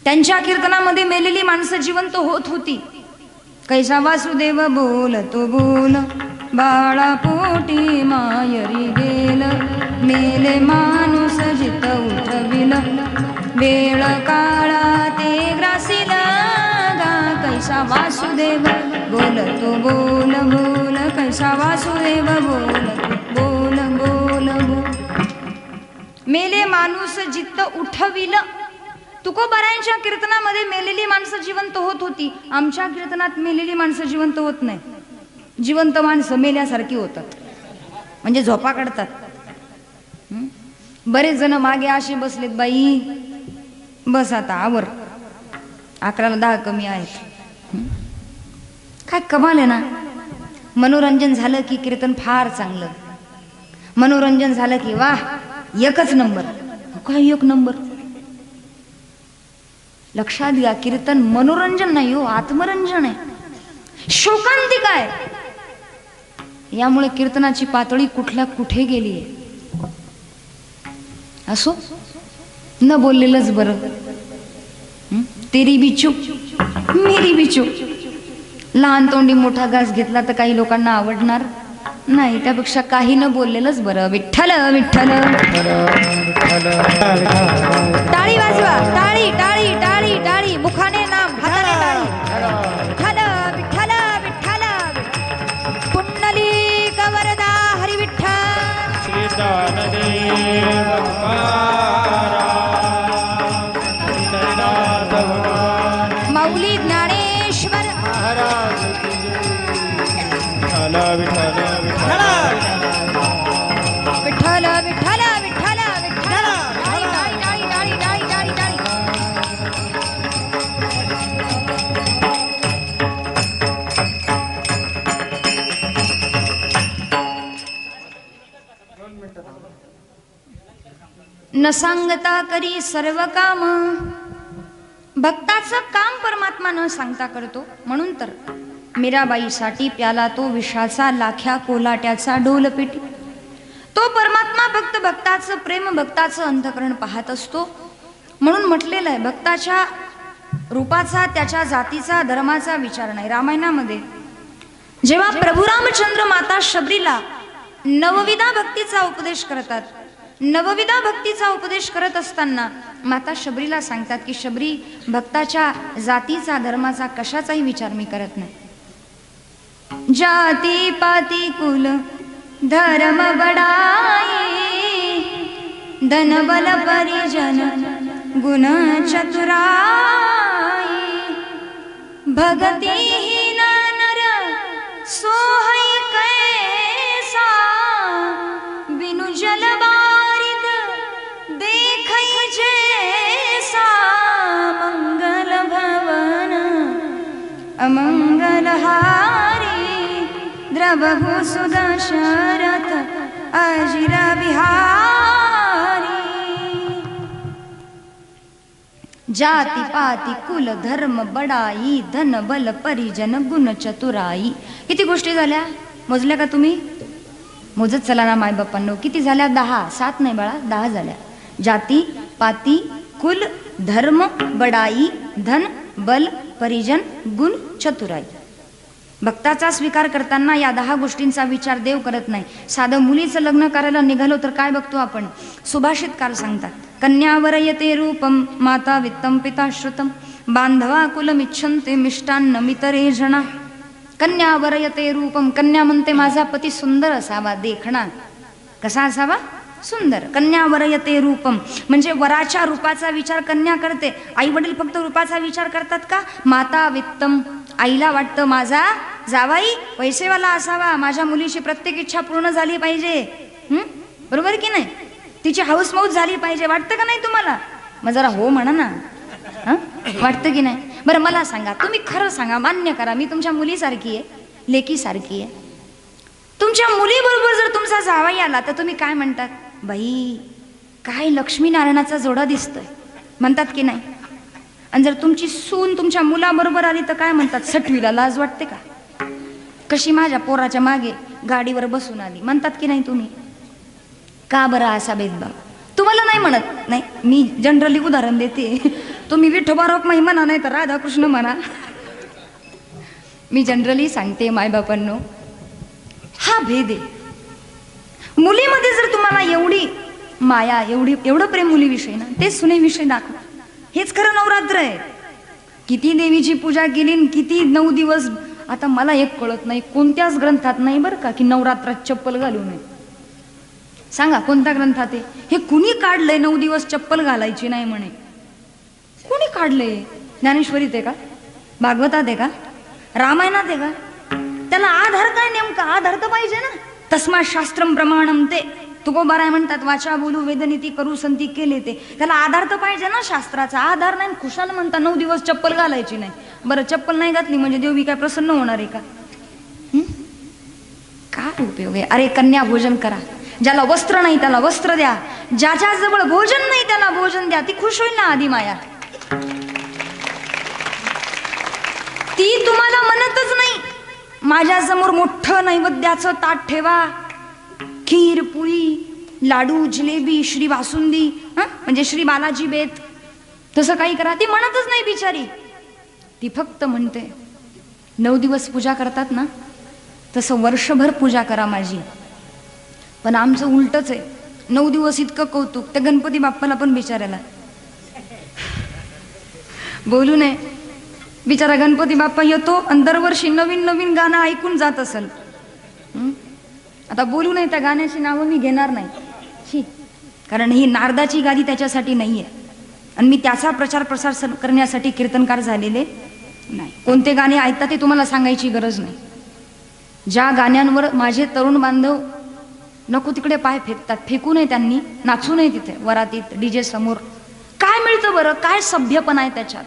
S2: त्यांच्या कीर्तनामध्ये मेलेली माणसं जिवंत होत होती. कैसा वासुदेव बोलतो बोल, बाळा पोटी मायरी गेल, मेले माणूस जित उठविल, वेळ काळा ते ग्रासील गा. कैसा वासुदेव बोलतो बोल बोल, कैसा वासुदेव बोलतो बोल बोल बोल. मेले माणूस जित उठविल. तुकोबारायांच्या कीर्तनामध्ये मेलेली माणसं जिवंत होत होती. आमच्या कीर्तनात मेलेली माणसं जिवंत होत नाही. जिवंत माणसं मेल्यासारखी होतात, म्हणजे झोपा काढतात. बरेच जण मागे असे बसलेत, बाई बस आता आवर, 11ला 10 कमी आहेत. काय कमाल आहे ना. मनोरंजन झालं की कीर्तन फार चांगलं, मनोरंजन झालं की वाह एकच नंबर. काय एक नंबर? लक्षात घ्या, कीर्तन मनोरंजन नाही हो, आत्मरंजन आहे, शोकांतिक आहे. यामुळे कीर्तनाची पातळी कुठल्या कुठे गेली आहे. असो, न बोललेलंच बरं. तेरी बी चूप मेरी बी चूप. लहान तोंडी मोठा घास घेतला तर काही लोकांना आवडणार नाही, त्यापेक्षा काही न बोललेलंच बरं. विठ्ठल विठ्ठल. टाळी वाजवा, टाळी टाळी टाळी टाळी, मुखाने नाम हाताने टाळी. विठ्ठल विठ्ठल विठ्ठल. पुंडलिक वरदा हरी विठ्ठल.
S3: श्री ज्ञानदेव हरिनाथ भगवान
S2: माऊली ज्ञानेश्वर
S3: महाराज की जय. विठ्ठल विठ्ठल
S2: विठ्ठल विठ्ठल विठ्ठल विठ्ठल. टाळी टाळी टाळी टाळी टाळी टाळी. न सांगता करी सर्व काम. भक्ताचं काम परमात्मा न सांगता करतो. म्हणून तर मीराबाईसाठी प्याला तो विषाचा, लाख्या कोलाट्याचा ढोलपेटी. तो परमात्मा फक्त भक्ताचं प्रेम, भक्ताचं अंतःकरण पाहत असतो. म्हणून म्हटलेलं आहे, भक्ताच्या रूपाचा, त्याच्या जातीचा, धर्माचा विचार नाही. रामायणामध्ये जेव्हा प्रभू रामचंद्र माता शबरीला नवविधा भक्तीचा उपदेश करतात, नवविधा भक्तीचा उपदेश करत असताना माता शबरीला सांगतात की शबरी, भक्ताच्या जातीचा, धर्माचा कशाचाही विचार मी करत नाही. जाती पाती कुल धर्म बडाई, धन बल परिजन गुण चतुराई, भगतीहीन नर सोहै कैसा, बिनु जल बारिद देखै जैसा, मंगल भवन अमंगल हारी, द्रवहु सुदशरथ अजिर बिहारी. जाती पाती कुल धर्म बडाई, धन बल परिजन गुण चतुराई. किती गोष्टी झाल्या? मोजल्या का तुम्ही? मोजत चला ना माय बाप्पांनो. किती झाल्या? 10. 7 नाही बाळा, 10 झाल्या. जाती पाती कुल धर्म बडाई, धन बल परिजन गुण चतुराई. भक्ताचा स्वीकार करताना या 10 गोष्टींचा विचार देव करत नाही. साधं मुलीचं लग्न करायला निघालो तर काय बघतो आपण? सुभाषितकार सांगतात, कन्यावरयते रूपम माता वित्तम पिता श्रुतम, बांधवा कुलमिच्छन्ते मिष्टान्न मितरे जना. कन्यावरयते रूपम, कन्या म्हणते माझा पती सुंदर असावा, देखणा. कसा असावा? सुंदर. कन्यावरयते रूपम म्हणजे वराच्या रूपाचा विचार कन्या करते. आई वडील फक्त रूपाचा विचार करतात का? माता वित्तम, आईला वाटतं माझा जावाई पैसेवाला असावा, माझ्या मुलीची प्रत्येक इच्छा पूर्ण झाली पाहिजे. बरोबर की नाही? तिची हाऊस मौज झाली पाहिजे. वाटतं का नाही तुम्हाला? मग जरा हो म्हणा ना. वाटतं की नाही? बरं मला सांगा, तुम्ही खरं सांगा, मान्य करा, मी तुमच्या मुलीसारखी आहे, लेकीसारखी आहे. तुमच्या मुलीबरोबर जर तुमचा जावई आला तर तुम्ही काय म्हणतात? बाई काय लक्ष्मीनारायणाचा जोडा दिसतोय म्हणतात की नाही? आणि जर तुमची सून तुमच्या मुलाबरोबर आली तर काय म्हणतात? सटवीला लाज वाटते का? कशी माझ्या पोराच्या मागे गाडीवर बसून आली म्हणतात की नाही तुम्ही? का बरं असा भेदभाव? तुम्हाला नाही म्हणत, नाही मी जनरली उदाहरण देते. तुम्ही विठोबा रखुमाई म्हणा नाही तर राधाकृष्ण म्हणा, मी जनरली सांगते मायबापांनो, हा भेद आहे. मुलीमध्ये जर तुम्हाला एवढी माया एवढं प्रेम मुलीविषयी ना, ते सुनेविषयी दाखवा. हेच खरं नवरात्र आहे. किती देवीची पूजा केली न किती 9 दिवस. आता मला एक कळत नाही, कोणत्याच ग्रंथात नाही बरं का की नवरात्रात चप्पल घालू नये. सांगा कोणत्या ग्रंथात आहे? हे कुणी काढलंय 9 दिवस चप्पल घालायची नाही म्हणे? कुणी काढलंय? ज्ञानेश्वरीत आहे का? भागवतात आहे का? रामायणात आहे का? त्याला आधार काय नेमका? आधार तर पाहिजे ना. तस्मा शास्त्रम प्रमाणम ते तुकोबाराय म्हणतात, वाचा बोलू वेदनीती करू संती केले ते. त्याला आधार तर पाहिजे ना शास्त्राचा. आधार नाही, खुशाल म्हणता 9 दिवस चप्पल घालायची नाही. बरं चप्पल नाही घातली म्हणजे देवी काय प्रसन्न होणार आहे का? काय उपयोग आहे? अरे कन्या भोजन करा. ज्याला वस्त्र नाही त्याला वस्त्र द्या. ज्याच्या जवळ भोजन नाही त्याला भोजन द्या. ती खुश होईल ना आधी माया. ती तुम्हाला म्हणतच नाही माझ्यासमोर मोठं नैवेद्याचं ताट ठेवा, खीर पुरी लाडू जिलेबी श्री बासुंदी म्हणजे श्री बालाजी बेत तसं काही करा. ती म्हणतच नाही बिचारी. ती फक्त म्हणते 9 दिवस पूजा करतात ना तसं वर्षभर पूजा करा माझी. पण आमचं उलटच आहे. 9 दिवस इतकं कौतुक. त्या गणपती बाप्पाला पण बिचारायला बोलू नये. बिचारा गणपती बाप्पा येतो आणि दरवर्षी नवीन नवीन गाणं ऐकून जात असेल. आता बोलू नये, त्या गाण्याची नावं मी घेणार नाही. कारण ही नारदाची गादी त्याच्यासाठी नाही आहे आणि मी त्याचा प्रचार प्रसार करण्यासाठी कीर्तनकार झालेले नाही. कोणते गाणे ऐकतात ते तुम्हाला सांगायची गरज नाही. ज्या गाण्यांवर माझे तरुण बांधव नको तिकडे पाय फेकतात, फेकू नये त्यांनी, नाचू नये तिथे वरातीत डीजे समोर. काय मिळतं बरं? काय सभ्यपणा आहे त्याच्यात?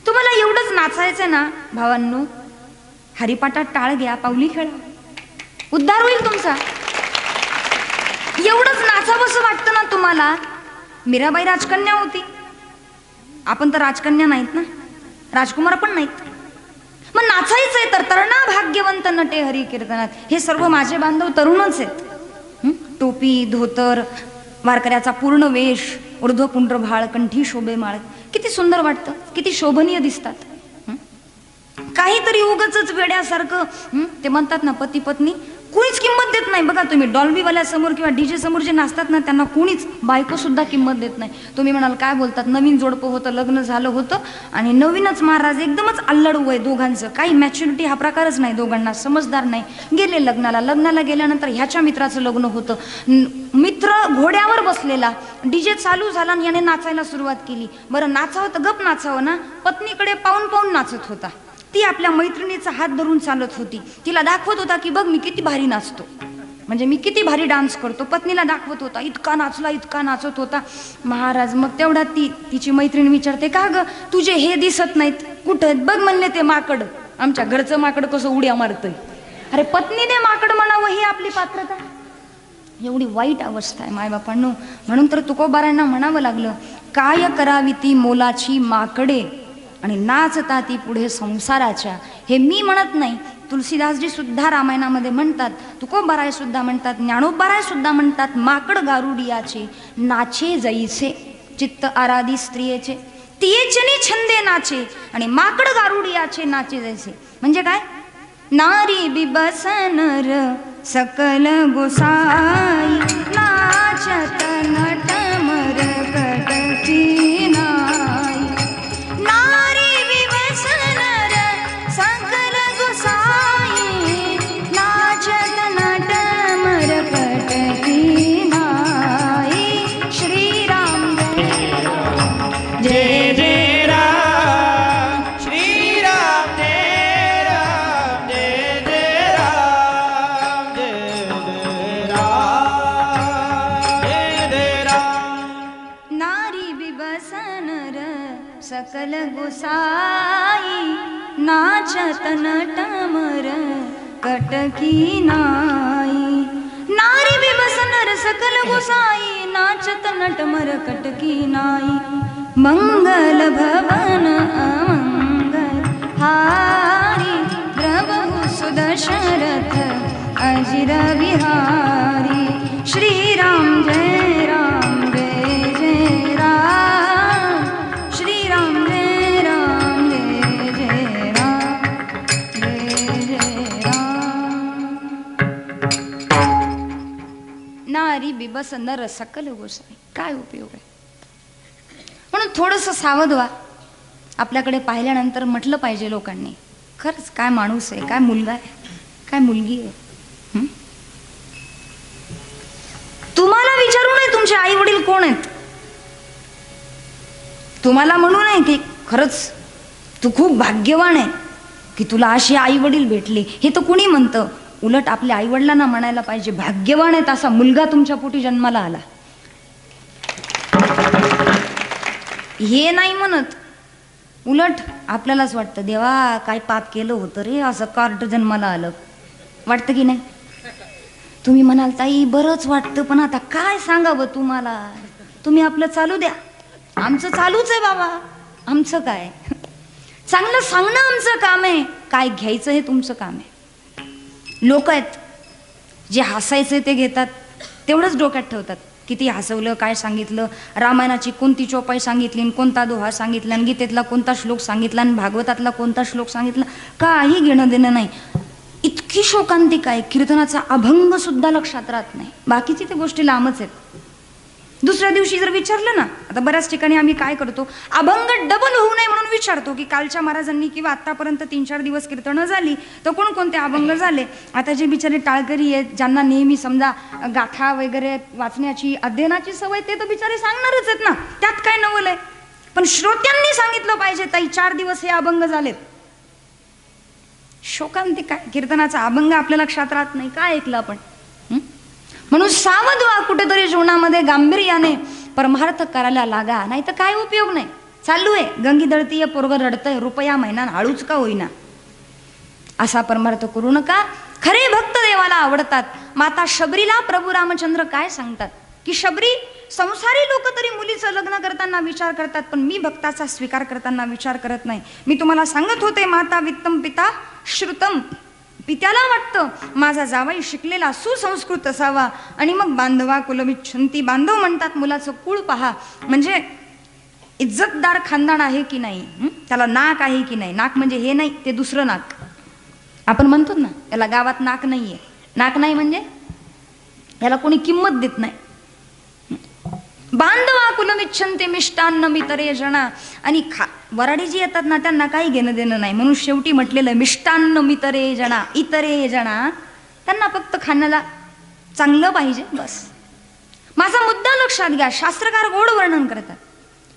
S2: तुम्हाला एवढंच नाचायचं ना भावांनो, हरिपाठात टाळ घ्या, पावली खेळा, उद्धार होईल तुमचा. एवढंच नाचावंसं वाटतं ना तुम्हाला. मीराबाई राजकन्या होती, आपण तर राजकन्या नाहीत ना, राजकुमार पण नाहीत. मग नाचायचंय तर तरणा भाग्यवंत नटे हरी कीर्तनात. हे सर्व माझे बांधव तरुणच आहेत. टोपी धोतर वारकऱ्याचा पूर्ण वेश, ऊर्ध्वपुंड्र भाळ, कंठी शोभे माळ. किती सुंदर वाटतं, किती शोभनीय दिसतात. काहीतरी उगच वेड्यासारखं ते म्हणतात ना पती पत्नी, कुणीच किंमत देत नाही. बघा तुम्ही डॉल्बीवाल्या समोर किंवा डीजे समोर जे नाचतात ना त्यांना कुणीच, बायको सुद्धा किंमत देत नाही. तुम्ही म्हणाल काय बोलतात? नवीन जोडपं होतं, लग्न झालं होतं आणि नवीनच महाराज एकदमच अल्लड वय दोघांचं, काही मॅच्युरिटी हा प्रकारच नाही दोघांना, समजदार नाही. गेले लग्नाला गेल्यानंतर ह्याच्या मित्राचं लग्न होतं. मित्र घोड्यावर बसलेला, डीजे चालू झाला आणि याने नाचायला सुरुवात केली. बरं नाचावं तर गप नाचावं ना. पत्नीकडे पाहून पाहून नाचत होता. ती आपल्या मैत्रिणीचा हात धरून चालत होती. तिला दाखवत होता की बघ मी किती भारी नाचतो, म्हणजे मी किती भारी डान्स करतो. पत्नीला दाखवत होता, इतका नाचला, इतका नाचत होता. महाराज मग तेवढ्यात तिची मैत्रीण विचारते, का ग तुझे हे दिसत नाहीत, कुठं बघ म्हणले ते माकड, आमच्या घरचं माकड कसं उड्या मारतंय. अरे पत्नीने माकड म्हणावं ही आपली पात्रता? एवढी वाईट अवस्था आहे मायबापांनो. म्हणून तर तुकोबारांना म्हणावं लागलं, काय करावी ती मोलाची माकडे आणि नाचता ती पुढे संसाराच्या. हे मी म्हणत नाही, तुलसीदासजी सुद्धा रामायणामध्ये म्हणतात, तुकोबाराय सुद्धा म्हणतात, ज्ञानोबाराय सुद्धा म्हणतात, माकड गारुडियाचे नाचे जैसे चित्त आराधी स्त्रियेचे तियेचनी छंदे नाचे आणि माकड गारुडियाचे नाचे जैसे. म्हणजे काय? नारी बिबसनर सकल गोसाई नाचत नट मरकटची नाई. नारी बिबसनर सकल गोसाई नाचत नट मरकटची नाई. श्रीराम जय जय
S3: राम श्रीराम जय राम जय जय राम जय जय राम जय जय राम.
S2: नारी बिबस सकल गोसाई नाचत नटमर कटकी नाई नारी विवस नर सकल गोसाई नाचत नटमर कटकी नाई मंगल भवन अमंगल हारी प्रभु सुदशरथ अजिर विहारी श्री राम जय राम जय जय राम श्री राम जय राम जय जय राम जय जय राम. नारी बिबस नर सकल गोसाई. काय उपयोग आहे? म्हणून थोडंसं सावध व्हा. आपल्याकडे पाहिल्यानंतर म्हटलं पाहिजे लोकांनी, खरंच काय माणूस आहे, काय मुलगा आहे, काय मुलगी आहे. तुम्हाला विचारू नये तुमचे आई वडील कोण आहेत, तुम्हाला म्हणू नये की खरंच तू खूप भाग्यवान आहे की तुला अशी आई वडील भेटली. हे तर कुणी म्हणतं. उलट आपल्या आई वडिलांना म्हणायला पाहिजे भाग्यवान आहेत असा मुलगा तुमच्या पोटी जन्माला आला. हे नाही म्हणत. उलट आपल्यालाच वाटतं देवा काय पाप केलं होतं रे असं कार्ट जन्माला आलं. वाटतं की नाही? तुम्ही म्हणाल ताई बरंच वाटतं पण आता काय सांगावं तुम्हाला. तुम्ही आपलं चालू द्या. आमचं चालूच आहे बाबा. आमचं काय चांगलं सांगणं आमचं काम आहे. काय घ्यायचं हे तुमचं काम आहे. लोक आहेत जे हसायचे ते घेतात, तेवढंच डोक्यात ठेवतात. किती हसवलं, काय सांगितलं, रामायणाची कोणती चौपाई सांगितली, कोणता दोहा सांगितला, आणि गीतेतला कोणता श्लोक सांगितला, आणि भागवतातला कोणता श्लोक सांगितला, काही घेणं देणं नाही. इतकी शोकांतिका आहे. कीर्तनाचा अभंग सुद्धा लक्षात राहत नाही. बाकीची ते गोष्टी लांबच आहेत. दुसऱ्या दिवशी जर विचारलं ना, आता बऱ्याच ठिकाणी आम्ही काय करतो, अभंग डबल होऊ नये म्हणून विचारतो की कालच्या महाराजांनी किंवा आतापर्यंत 3-4 दिवस कीर्तनं झाली तर कोणकोणते अभंग झाले. आता जे बिचारे टाळकरी आहेत ज्यांना नेहमी समजा गाथा वगैरे वाचण्याची अध्ययनाची सवय, ते तर बिचारे सांगणारच आहेत ना, त्यात काय नवल आहे. पण श्रोत्यांनी सांगितलं पाहिजे ताई 4 दिवस हे अभंग झालेत. शोकांतिका कीर्तनाचा अभंग आपल्या लक्षात राहत नाही. काय ऐकलं आपण? म्हणून सावध व्हा. कुठेतरी जीवनामध्ये गांभीर्याने परमार्थ करायला लागा, नाही तर काय उपयोग नाही. चालू आहे गंगी दळतीय पोरग रडतंय, रुपया महिना हळूच का होईना, असा परमार्थ करू नका. खरे भक्त देवाला आवडतात. माता शबरीला प्रभू रामचंद्र काय सांगतात की शबरी, संसारी लोक तरी मुलीचं लग्न करताना विचार करतात पण मी भक्ताचा स्वीकार करताना विचार करत नाही. मी तुम्हाला सांगत होते माता वित्तम पिता श्रुतम. पित्याला वाटतं माझा जावई शिकलेला सुसंस्कृत असावा आणि मग बांधवा कुलमिच्छंती. बांधव म्हणतात मुलाचं कुळ पहा, म्हणजे इज्जतदार खानदान आहे की नाही, त्याला नाक आहे की नाही. नाक म्हणजे हे नाही, ते दुसरं नाक. आपण म्हणतो ना याला गावात नाक नाहीये. नाक नाही म्हणजे याला कोणी किंमत देत नाही. बांधवा कुलमिच्छंती मिष्टान्न मितरे जना. आणि वराडी जी येतात ना त्यांना काही घेणं देणं नाही. म्हणून शेवटी म्हटलेलं मिष्टान्न मितरे जना, इतरे जना, त्यांना फक्त खाण्याला चांगलं पाहिजे बस. माझा मुद्दा लक्षात घ्या. शास्त्रकार गोड वर्णन करतात.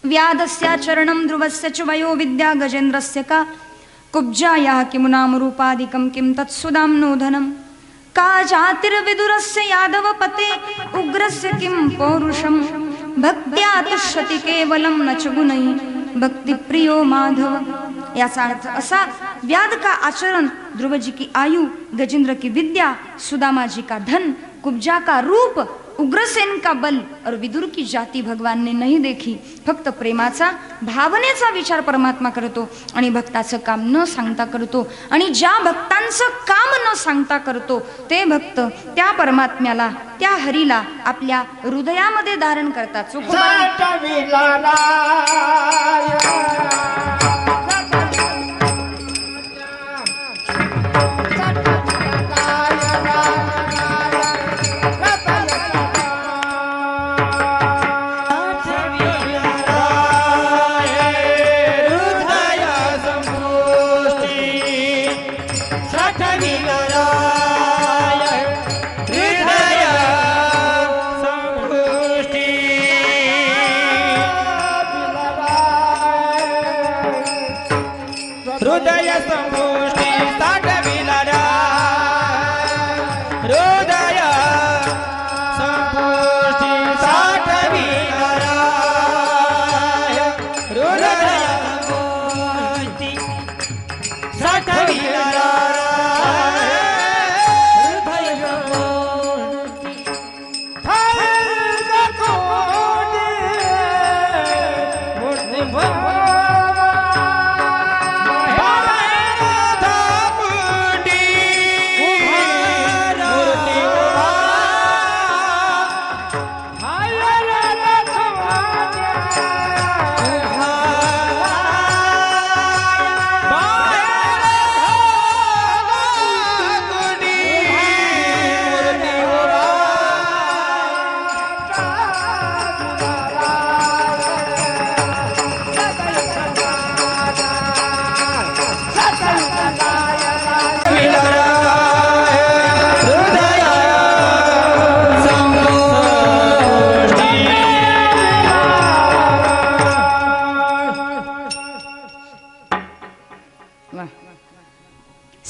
S2: व्याधस्य चरणम ध्रुवस्य च वयो विद्या गजेंद्रस्य का कुब्जाया किमुनाम रूपादिकं किं तत्सुदाम नोधनम का जातिर्विदुरस्य यादव पते उग्रस्य किं पौरुषम भक्त्या तुष्यति केवलम न च गुणै भक्ति प्रियो माधव. याचा अर्थ असा, व्याध का आचरण, ध्रुव जी की आयु, गजेंद्र की विद्या, सुदामा जी का धन, कुब्जा का रूप, उग्रसेन का बल और विदुर की जाती भगवान ने नहीं देखी. फक्त प्रेमाचा, भावनेचा विचार परमात्मा करतो आणि भक्ताचं काम न सांगता करतो. आणि ज्या भक्तांचं काम न सांगता करतो ते भक्त त्या परमात्म्याला, त्या हरीला आपल्या हृदयामध्ये धारण करतात.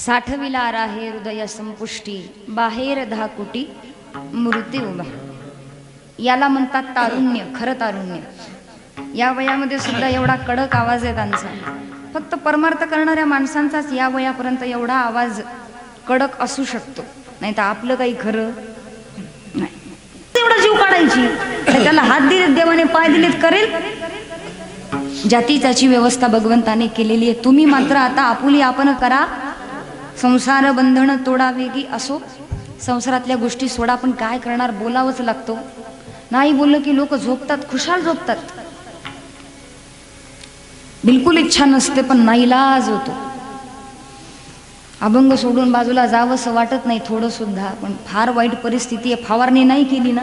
S2: साठविला राहे हृदय संपुष्टी, बाहेर धाकुटी मूर्ती उभा. याला म्हणतात तारुण्य, खरं तारुण्य. या वयामध्ये सुद्धा एवढा कडक आवाज आहे त्यांचा. फक्त परमार्थ करणाऱ्या माणसांचाच या वयापर्यंत एवढा आवाज कडक असू शकतो, नाही तर आपलं काही खरं नाही. एवढा जीव काढायची, त्याला हात दिलेत देवाने, पाय दिलेत, करेल. ज्याची त्याची व्यवस्था भगवंताने केलेली आहे. तुम्ही मात्र आता आपुली आपण करा. संसार बंधन तोडावेगी असो. संसारातल्या गोष्टी सोडा, पण काय करणार, बोलावंच लागतो. नाही बोललं की लोक झोपतात, खुशाल झोपतात. बिलकुल इच्छा नसते पण नाईलाज होतो. अभंग सोडून बाजूला जावंसं वाटत नाही थोडं सुद्धा, पण फार वाईट परिस्थिती आहे. फवारणी नाही केली ना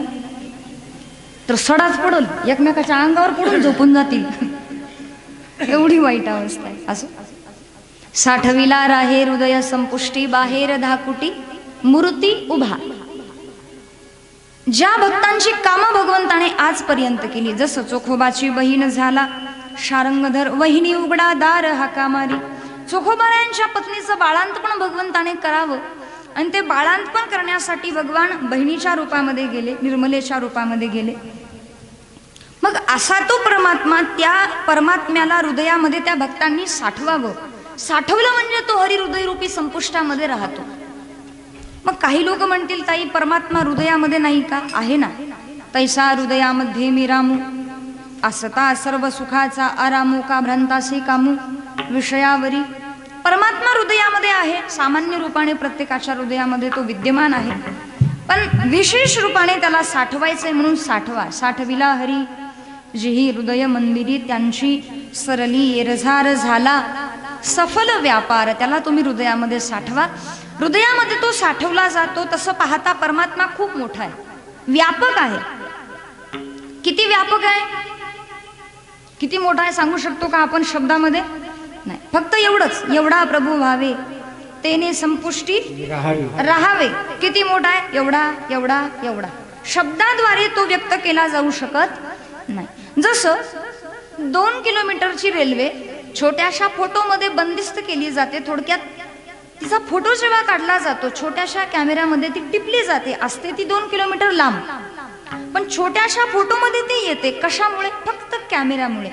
S2: तर सडाच पडल, एकमेकाच्या अंगावर पडून झोपून जातील. एवढी वाईट अवस्था आहे. असो. साठविला राहे हृदय संपुष्टी, बाहेर धाकुटी मूर्ती उभा. ज्या भक्तांची कामं भगवंताने आजपर्यंत केली, जसं चोखोबाची बहीण झाला शारंगधर, वहिनी उघडा दार हाका मारी. चोखोबारायांच्या पत्नीचं बाळांतपण भगवंताने करावं, आणि ते बाळांतपण करण्यासाठी भगवान बहिणीच्या रूपामध्ये गेले, निर्मलेच्या रूपामध्ये गेले. मग असा तो परमात्मा, त्या परमात्म्याला हृदयामध्ये त्या भक्तांनी साठवावं. साठवलं म्हणजे तो हरी हृदयरूपी संपुष्टामध्ये राहतो. मग काही लोक म्हणतील ताई परमात्मा हृदयामध्ये नाही का? आहे ना. तैसा हृदयामध्ये मी रामू, असता सर्व सुखाचा आरामू, का भ्रांतासे कामू विषयावरी. परमात्मा हृदयामध्ये आहे. सामान्य रूपाने प्रत्येकाच्या हृदयामध्ये तो विद्यमान आहे, पण विशेष रूपाने त्याला साठवायचंय म्हणून साठवा. साठविला हरी जिही हृदय मंदिरी, त्यांची सरली येरझार झाला सफल व्यापार. त्याला तुम्ही हृदयामध्ये साठवा. हृदयामध्ये तो साठवला जातो. तसं पाहता परमात्मा खूप मोठा आहे, व्यापक आहे. किती व्यापक आहे, किती मोठा आहे सांगू शकतो का आपण शब्दामध्ये? नाही. फक्त एवढंच, एवढा प्रभू व्हावे तेने संपुष्टी राहावे. किती मोठा आहे, एवढा एवढा एवढा. शब्दाद्वारे तो व्यक्त केला जाऊ शकत नाही. जसं 2 किलोमीटरची रेल्वे छोट्याशा फोटोमध्ये बंदिस्त केली जाते. थोडक्यात तिचा फोटो जेव्हा काढला जातो छोट्याशा कॅमेऱ्यामध्ये ती टिपली जाते, असते ती 2 किलोमीटर लांब, पण छोट्याशा फोटोमध्ये ती येते. कशामुळे? फक्त कॅमेऱ्यामुळे.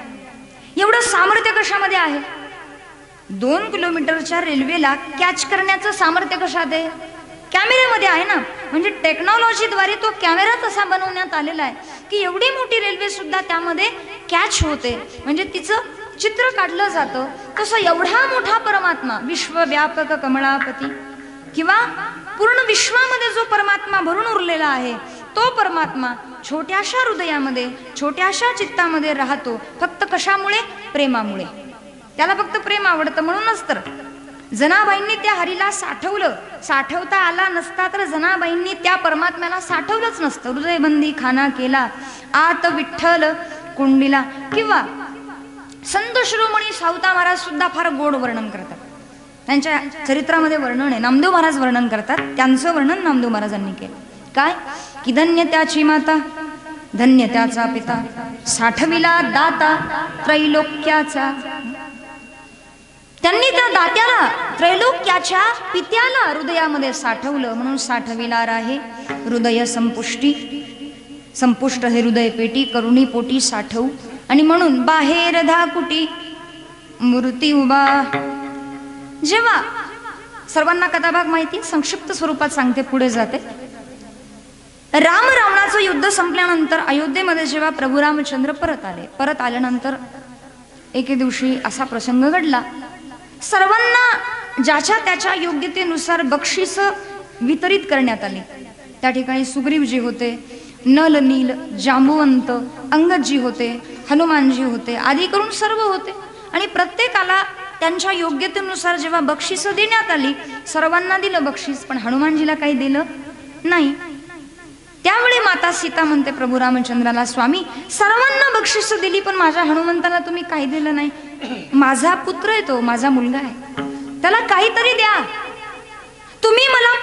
S2: एवढं सामर्थ्य कशामध्ये आहे? 2 किलोमीटरच्या रेल्वेला कॅच करण्याचं सामर्थ्य कशात आहे? कॅमेऱ्यामध्ये आहे ना. म्हणजे टेक्नॉलॉजीद्वारे तो कॅमेरा तसा बनवण्यात आलेला आहे की एवढी मोठी रेल्वे सुद्धा त्यामध्ये कॅच होते, म्हणजे तिचं चित्र काढलं जातं. तसं एवढा मोठा परमात्मा, विश्वव्यापक कमळापती, किंवा पूर्ण विश्वामध्ये जो परमात्मा भरून उरलेला आहे, तो परमात्मा छोट्याशा हृदयामध्ये, छोट्याशा चित्तामध्ये राहतो. फक्त कशामुळे? प्रेमामुळे. त्याला फक्त प्रेम आवडतं म्हणूनच तर जनाबाईंनी त्या हरीला साठवलं. साठवता आला नसता तर जनाबाईंनी त्या परमात्म्याला साठवलंच नसतं. हृदयबंदी खाना केला आत विठ्ठल कुंडीला. किंवा संत शिरोमणी सावता महाराज सुद्धा फार गोड वर्णन करतात. त्यांच्या चरित्रामध्ये वर्णन आहे. नामदेव महाराज वर्णन करतात, त्यांचं वर्णन नामदेव महाराजांनी केलं. काय की धन्य त्याची माता, धन्य त्याचा पिता, साठविला दाता त्रैलोक्याचा. त्यांनी त्या दात्याला, त्रैलोक्याच्या पित्याला हृदयामध्ये साठवलं, म्हणून साठविला राहे हृदय संपुष्टी. संपुष्ट हे हृदय पेटी, करुणी पोटी साठवू. आणि म्हणून बाहेर धाकुटी मूर्ती उभा. जेव्हा सर्वांना कथाभाग माहिती, संक्षिप्त स्वरूपात सांगते, पुढे जाते. राम रावणाचं युद्ध संपल्यानंतर अयोध्येमध्ये जेव्हा प्रभू रामचंद्र परत आल्यानंतर एके दिवशी असा प्रसंग घडला. सर्वांना ज्याच्या त्याच्या योग्यतेनुसार बक्षीस वितरित करण्यात आली. त्या ठिकाणी सुग्रीवजी होते, नल नील जांबुवंत, अंगदजी होते, हनुमानजी होते, आदी करून सर्व होते. आणि प्रत्येकाला त्यांच्या योग्यतेनुसार जेव्हा बक्षीस देण्यात आली, सर्वांना दिलं बक्षीस, पण हनुमानजीला काही दिलं नाही. त्यावेळी माता सीता म्हणते प्रभू रामचंद्राला, स्वामी सर्वांना बक्षीस दिली पण माझ्या हनुमंताला तुम्ही काही दिलं नाही. माझा पुत्र आहे तो, माझा मुलगा आहे, त्याला काहीतरी द्या. तुम्ही मला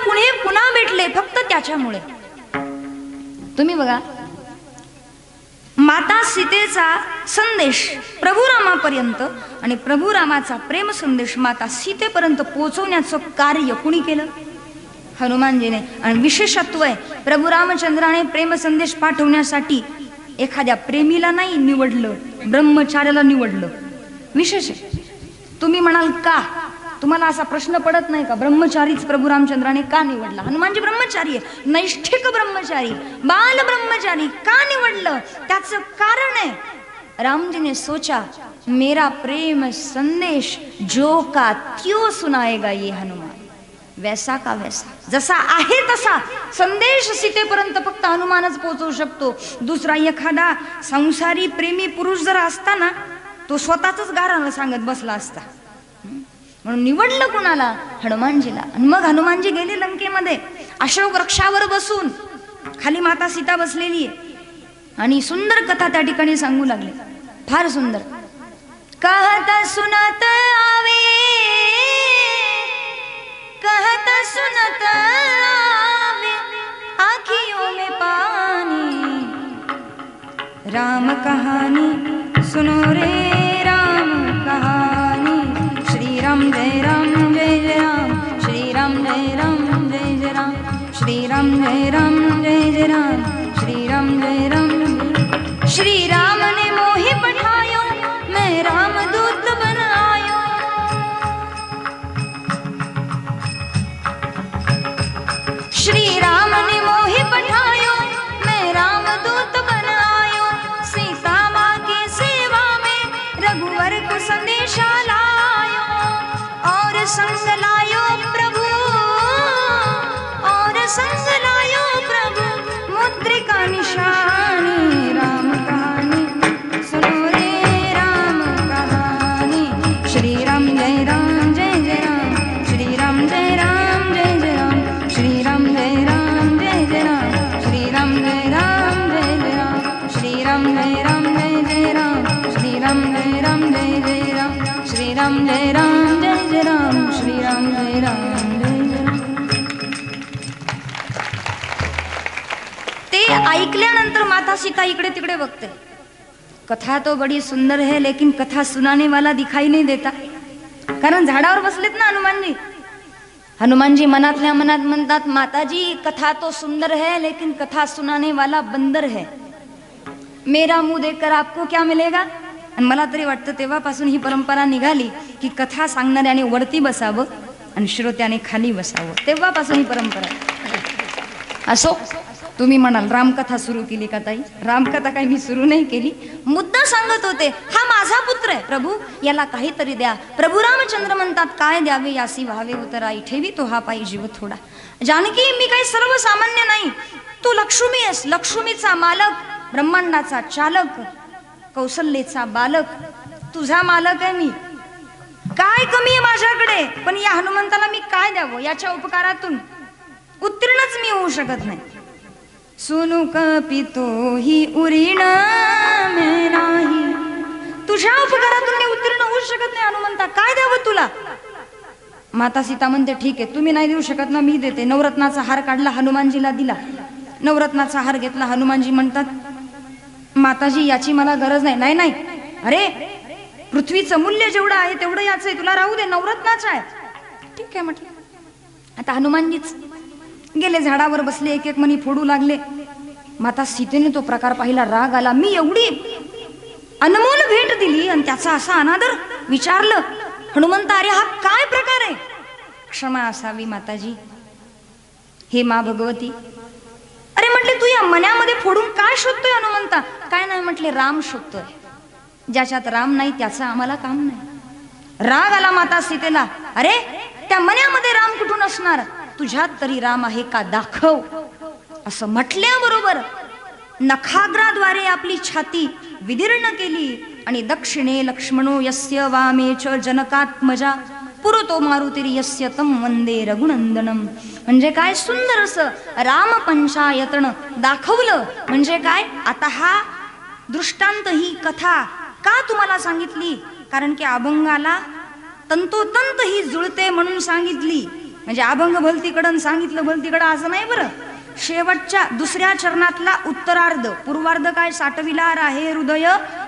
S2: पुन्हा भेटले फक्त त्याच्यामुळे. तुम्ही बघा, माता सीतेचा संदेश प्रभू रामापर्यंत आणि प्रभू रामाचा प्रेम संदेश माता सीतेपर्यंत पोहोचवण्याचं कार्य कुणी केलं? हनुमानजीने. आणि विशेषत्व आहे, प्रभू रामचंद्राने प्रेम संदेश पाठवण्यासाठी एखाद्या प्रेमीला नाही निवडलं, ब्रह्मचार्याला निवडलं. विशेष आहे. तुम्ही म्हणाल का? तुम्हाला असा प्रश्न पडत नाही का ब्रह्मचारीच प्रभू रामचंद्राने का निवडला? हनुमानजी ब्रह्मचारी आहे, नैष्ठिक ब्रह्मचारी, बाल ब्रह्मचारी. का निवडलं? त्याचं कारण आहे, राम जी ने सोचा मेरा प्रेम संदेश जो का त्यो सुनाएगा ये हनुमान, वैसा का वैसा. जसा आहे तसा संदेश सीतेपर्यंत फक्त हनुमानच पोहोचवू शकतो. दुसरा एखादा संसारी प्रेमी पुरुष जर असता ना, तो स्वतःच गाराला सांगत बसला असता. म्हणून निवडलं कुणाला? हनुमानजीला. आणि मग हनुमानजी गेले लंकेमध्ये, अशोक वृक्षावर बसून. खाली माता सीता बसलेली आहे आणि सुंदर कथा त्या ठिकाणी सांगू लागले, फार सुंदर. कहता सुनत आवे, कहता सुनत आवे आँखियों में पानी, राम कहानी सुनो रे राम कहानी. श्री राम जय राम जय जय राम, श्री राम जय राम जय जय राम, श्री राम जय राम जय जय राम, श्री राम जय राम. श्री राम ने मोहि पठायो, मैं राम दूत बन आयो. श्री राम ने मोहि पठायो, मैं राम दूत बन आयो. सीता माँ की सेवा में रघुवर को संदेशा लायो, और संग लायो प्रभु, और संग लायो प्रभु मुद्रिका निशानी. राम कहानी सुनो रे राम कहानी. श्री राम जय राम जय जय राम, श्री राम जय राम जय जय राम, श्री राम जय राम जय जय राम, श्री राम जय राम जय जय राम, श्री राम जय राम जय जय राम, श्री राम जय राम जय जय राम, श्री राम जय राम जय जय राम, श्री राम जय राम जय जय राम. ते ऐकल्यानंतर माता सीता इकडे तिकडे बघते. कथा तो बड़ी सुंदर है, लेकिन कथा सुनाने वाला दिखाई नहीं देता. कारण झाडावर बसलेत ना हनुमानजी. हनुमानजी मनातल्या मनात म्हणतात, माताजी कथा तो सुंदर है, लेकिन कथा सुनाने वाला बंदर है. मेरा मुंह देखकर आपको क्या मिलेगा? आणि मला तरी वाटतं तेव्हापासून ही परंपरा निघाली की कथा सांगणाऱ्याने वरती बसावं आणि श्रोत्याने खाली बसावं. तेव्हापासून ही परंपरा. असो, तुम्ही म्हणाल रामकथा सुरू केली का ताई? रामकथा काही मी सुरू नाही केली. मुद्दा सांगत होते, हा माझा पुत्र आहे प्रभू, याला काहीतरी द्या. प्रभू रामचंद्र म्हणतात, काय द्यावे यासी व्हावे उतराई, ठेवी तो हा पायी जीव थोडा. जानकी, मी काही सर्वसामान्य नाही, तू लक्ष्मी आहेस, लक्ष्मीचा मालक, ब्रह्मांडाचा चालक, कौशल्येचा बालक, तुझा मालक आहे मी. काय कमी आहे माझ्याकडे? पण या हनुमंताला मी काय द्यावं? याच्या उपकारातून उत्तीर्णच मी होऊ शकत नाही. सुनु कपितो ही उरीण में नाही, तुझ्या उपकारातून मी उत्तीर्ण होऊ शकत नाही. हनुमंता, काय द्यावं तुला? माता सीता म्हणते, ठीक आहे, तुम्ही नाही देऊ शकत ना, मी देते. नवरत्नाचा हार काढला, हनुमानजीला दिला. नवरत्नाचा हार घेतला. हनुमानजी म्हणतात, माताजी याची मला गरज नाही. नाही नाही, अरे पृथ्वीचं मूल्य जेवढं आहे तेवढं याचं आहे, तुला राहू दे, नवरत्नाचं आहे. ठीक आहे म्हटलं. आता हनुमानजीच गेले, झाडावर बसले, एक एक मणी फोडू लागले. माता सीतेने तो प्रकार पाहिला, राग आला. मी एवढी अनमोल भेट दिली आणि त्याचा असा अनादर. विचारलं, हनुमंता, अरे हा काय प्रकार आहे? क्षमा असावी माताजी. हे मा भगवती. अरे म्हटले, तू या मण्यामध्ये फोडून काय शोधतोय हनुमंता? काय नाही म्हटले, राम शोधतोय. ज्याच्यात राम नाही त्याचं आम्हाला काम नाही. राग आला माता सीतेला. अरे त्या मण्यामध्ये राम कुठून असणार? तुझ्यात तरी राम आहे का, दाखव. असं म्हटल्याबरोबर नखाग्राद्वारे आपली छाती विदीर्ण केली आणि दक्षिणे लक्ष्मणो यस्य वामे च जनकात्मजा पुरतो मारुती यस्य तम वंदे रघुनंदनम. म्हणजे काय सुंदर असं राम पंचायतन दाखवलं. म्हणजे काय, आता हा दृष्टांत, ही कथा का तुम्हाला सांगितली? कारण की अभंगाला तंतोतंत ही जुळते म्हणून सांगितली. म्हणजे अभंग भलतीकडं सांगितलं भलतीकडं असं नाही बरं. शेवटच्या दुसऱ्या चरणातला उत्तरार्ध, पूर्वार्ध काय? साठविला राहे हृदय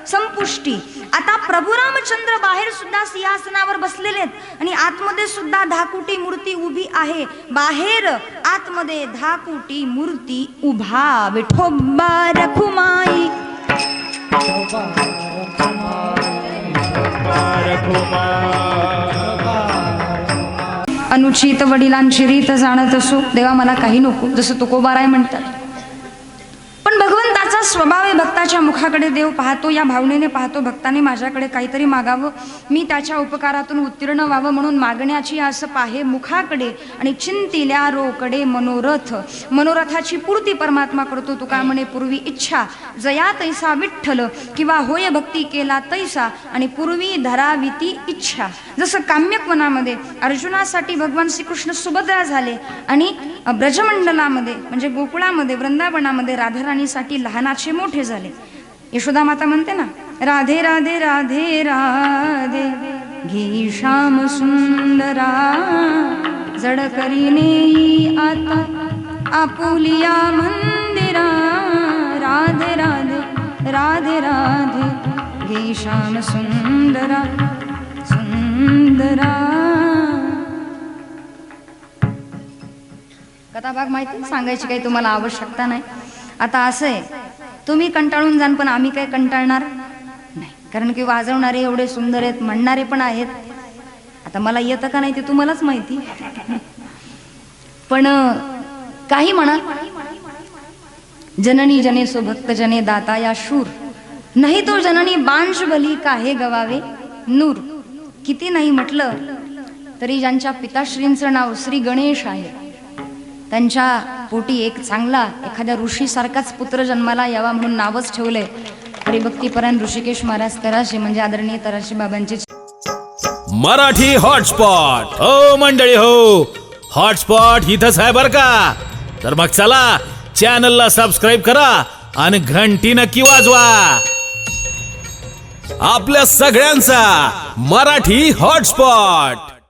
S2: संपुष्टी. आता प्रभू रामचंद्र बाहेर सुद्धा सिंहासनावर बसलेले आहेत आणि आतमध्ये सुद्धा 10 कोटी मूर्ती उभी आहे. बाहेर आतमध्ये 10 कोटी मूर्ती उभा. विठोबा रखुमाई अनुचित वडिलांची रीत जाणत असो, देवा मला काही नको, जसं तुकोबाराय म्हणतात. पण भगवंताचा स्वभाव आहे, भक्ताच्या मुखाकडे देव पाहतो, या भावनेने पाहतो. भक्ताने माझ्याकडे काहीतरी मागावं, मी त्याच्या उपकारातून उत्तीर्ण व्हावं म्हणून मागण्याची आस पाहे मुखाकडे. आणि चिंतिल्या रोकडे मनोरथ, मनोरथाची पूर्ती परमात्मा करतो. तुका म्हणे पूर्वी इच्छा जया तैसा विठ्ठल, किंवा होय भक्ती केला तैसा, आणि पूर्वी धराविती इच्छा. जसं काम्यकवनामध्ये अर्जुनासाठी भगवान श्रीकृष्ण सुभद्रा झाले आणि ब्रजमंडलामध्ये म्हणजे गोकुळामध्ये वृंदावनामध्ये राधाराणीसाठी लहानाचे मोठे झाले. यशोदा माता म्हणते ना, राधे राधे राधे राधे घे श्याम सुंदरा, जड करीने आता आपुलिया मंदिरा. राधे राधे राधे राधे घे श्याम सुंदरा सुंदरा. कथाभाग माहिती सांगायची काही तुम्हाला आवश्यकता नाही. आता असं आहे, तुम्ही कंटाळून जाण पण आम्ही काय कंटाळणार नाही, कारण की वाजवणारे एवढे सुंदर आहेत, म्हणणारे पण आहेत. आता मला येतं का नाही ते तुम्हालाच माहिती. पण काही म्हणा, जननी जने सो भक्त जने दाता या शूर, नाही तो जननी बांश बली काहे गवावे नूर. किती नाही म्हटलं तरी ज्यांच्या पिताश्रींचं नाव श्री गणेश आहे, त्यांच्या पोटी एक चांगला एखाद्या ऋषीसारखाच पुत्र जन्माला यावा म्हणून नावच ठेवलंय. हरिभक्तीपरायण ऋषिकेश महाराज तराशे म्हणजे आदरणीय तराशे बाबांचे.
S1: मराठी हॉटस्पॉट. हो मंडळी हो, हॉटस्पॉट इथंच आहे बर का. तर मग चला चॅनलला सबस्क्राईब करा आणि घंटी नक्की वाजवा. आपल्या सगळ्यांचा मराठी हॉटस्पॉट.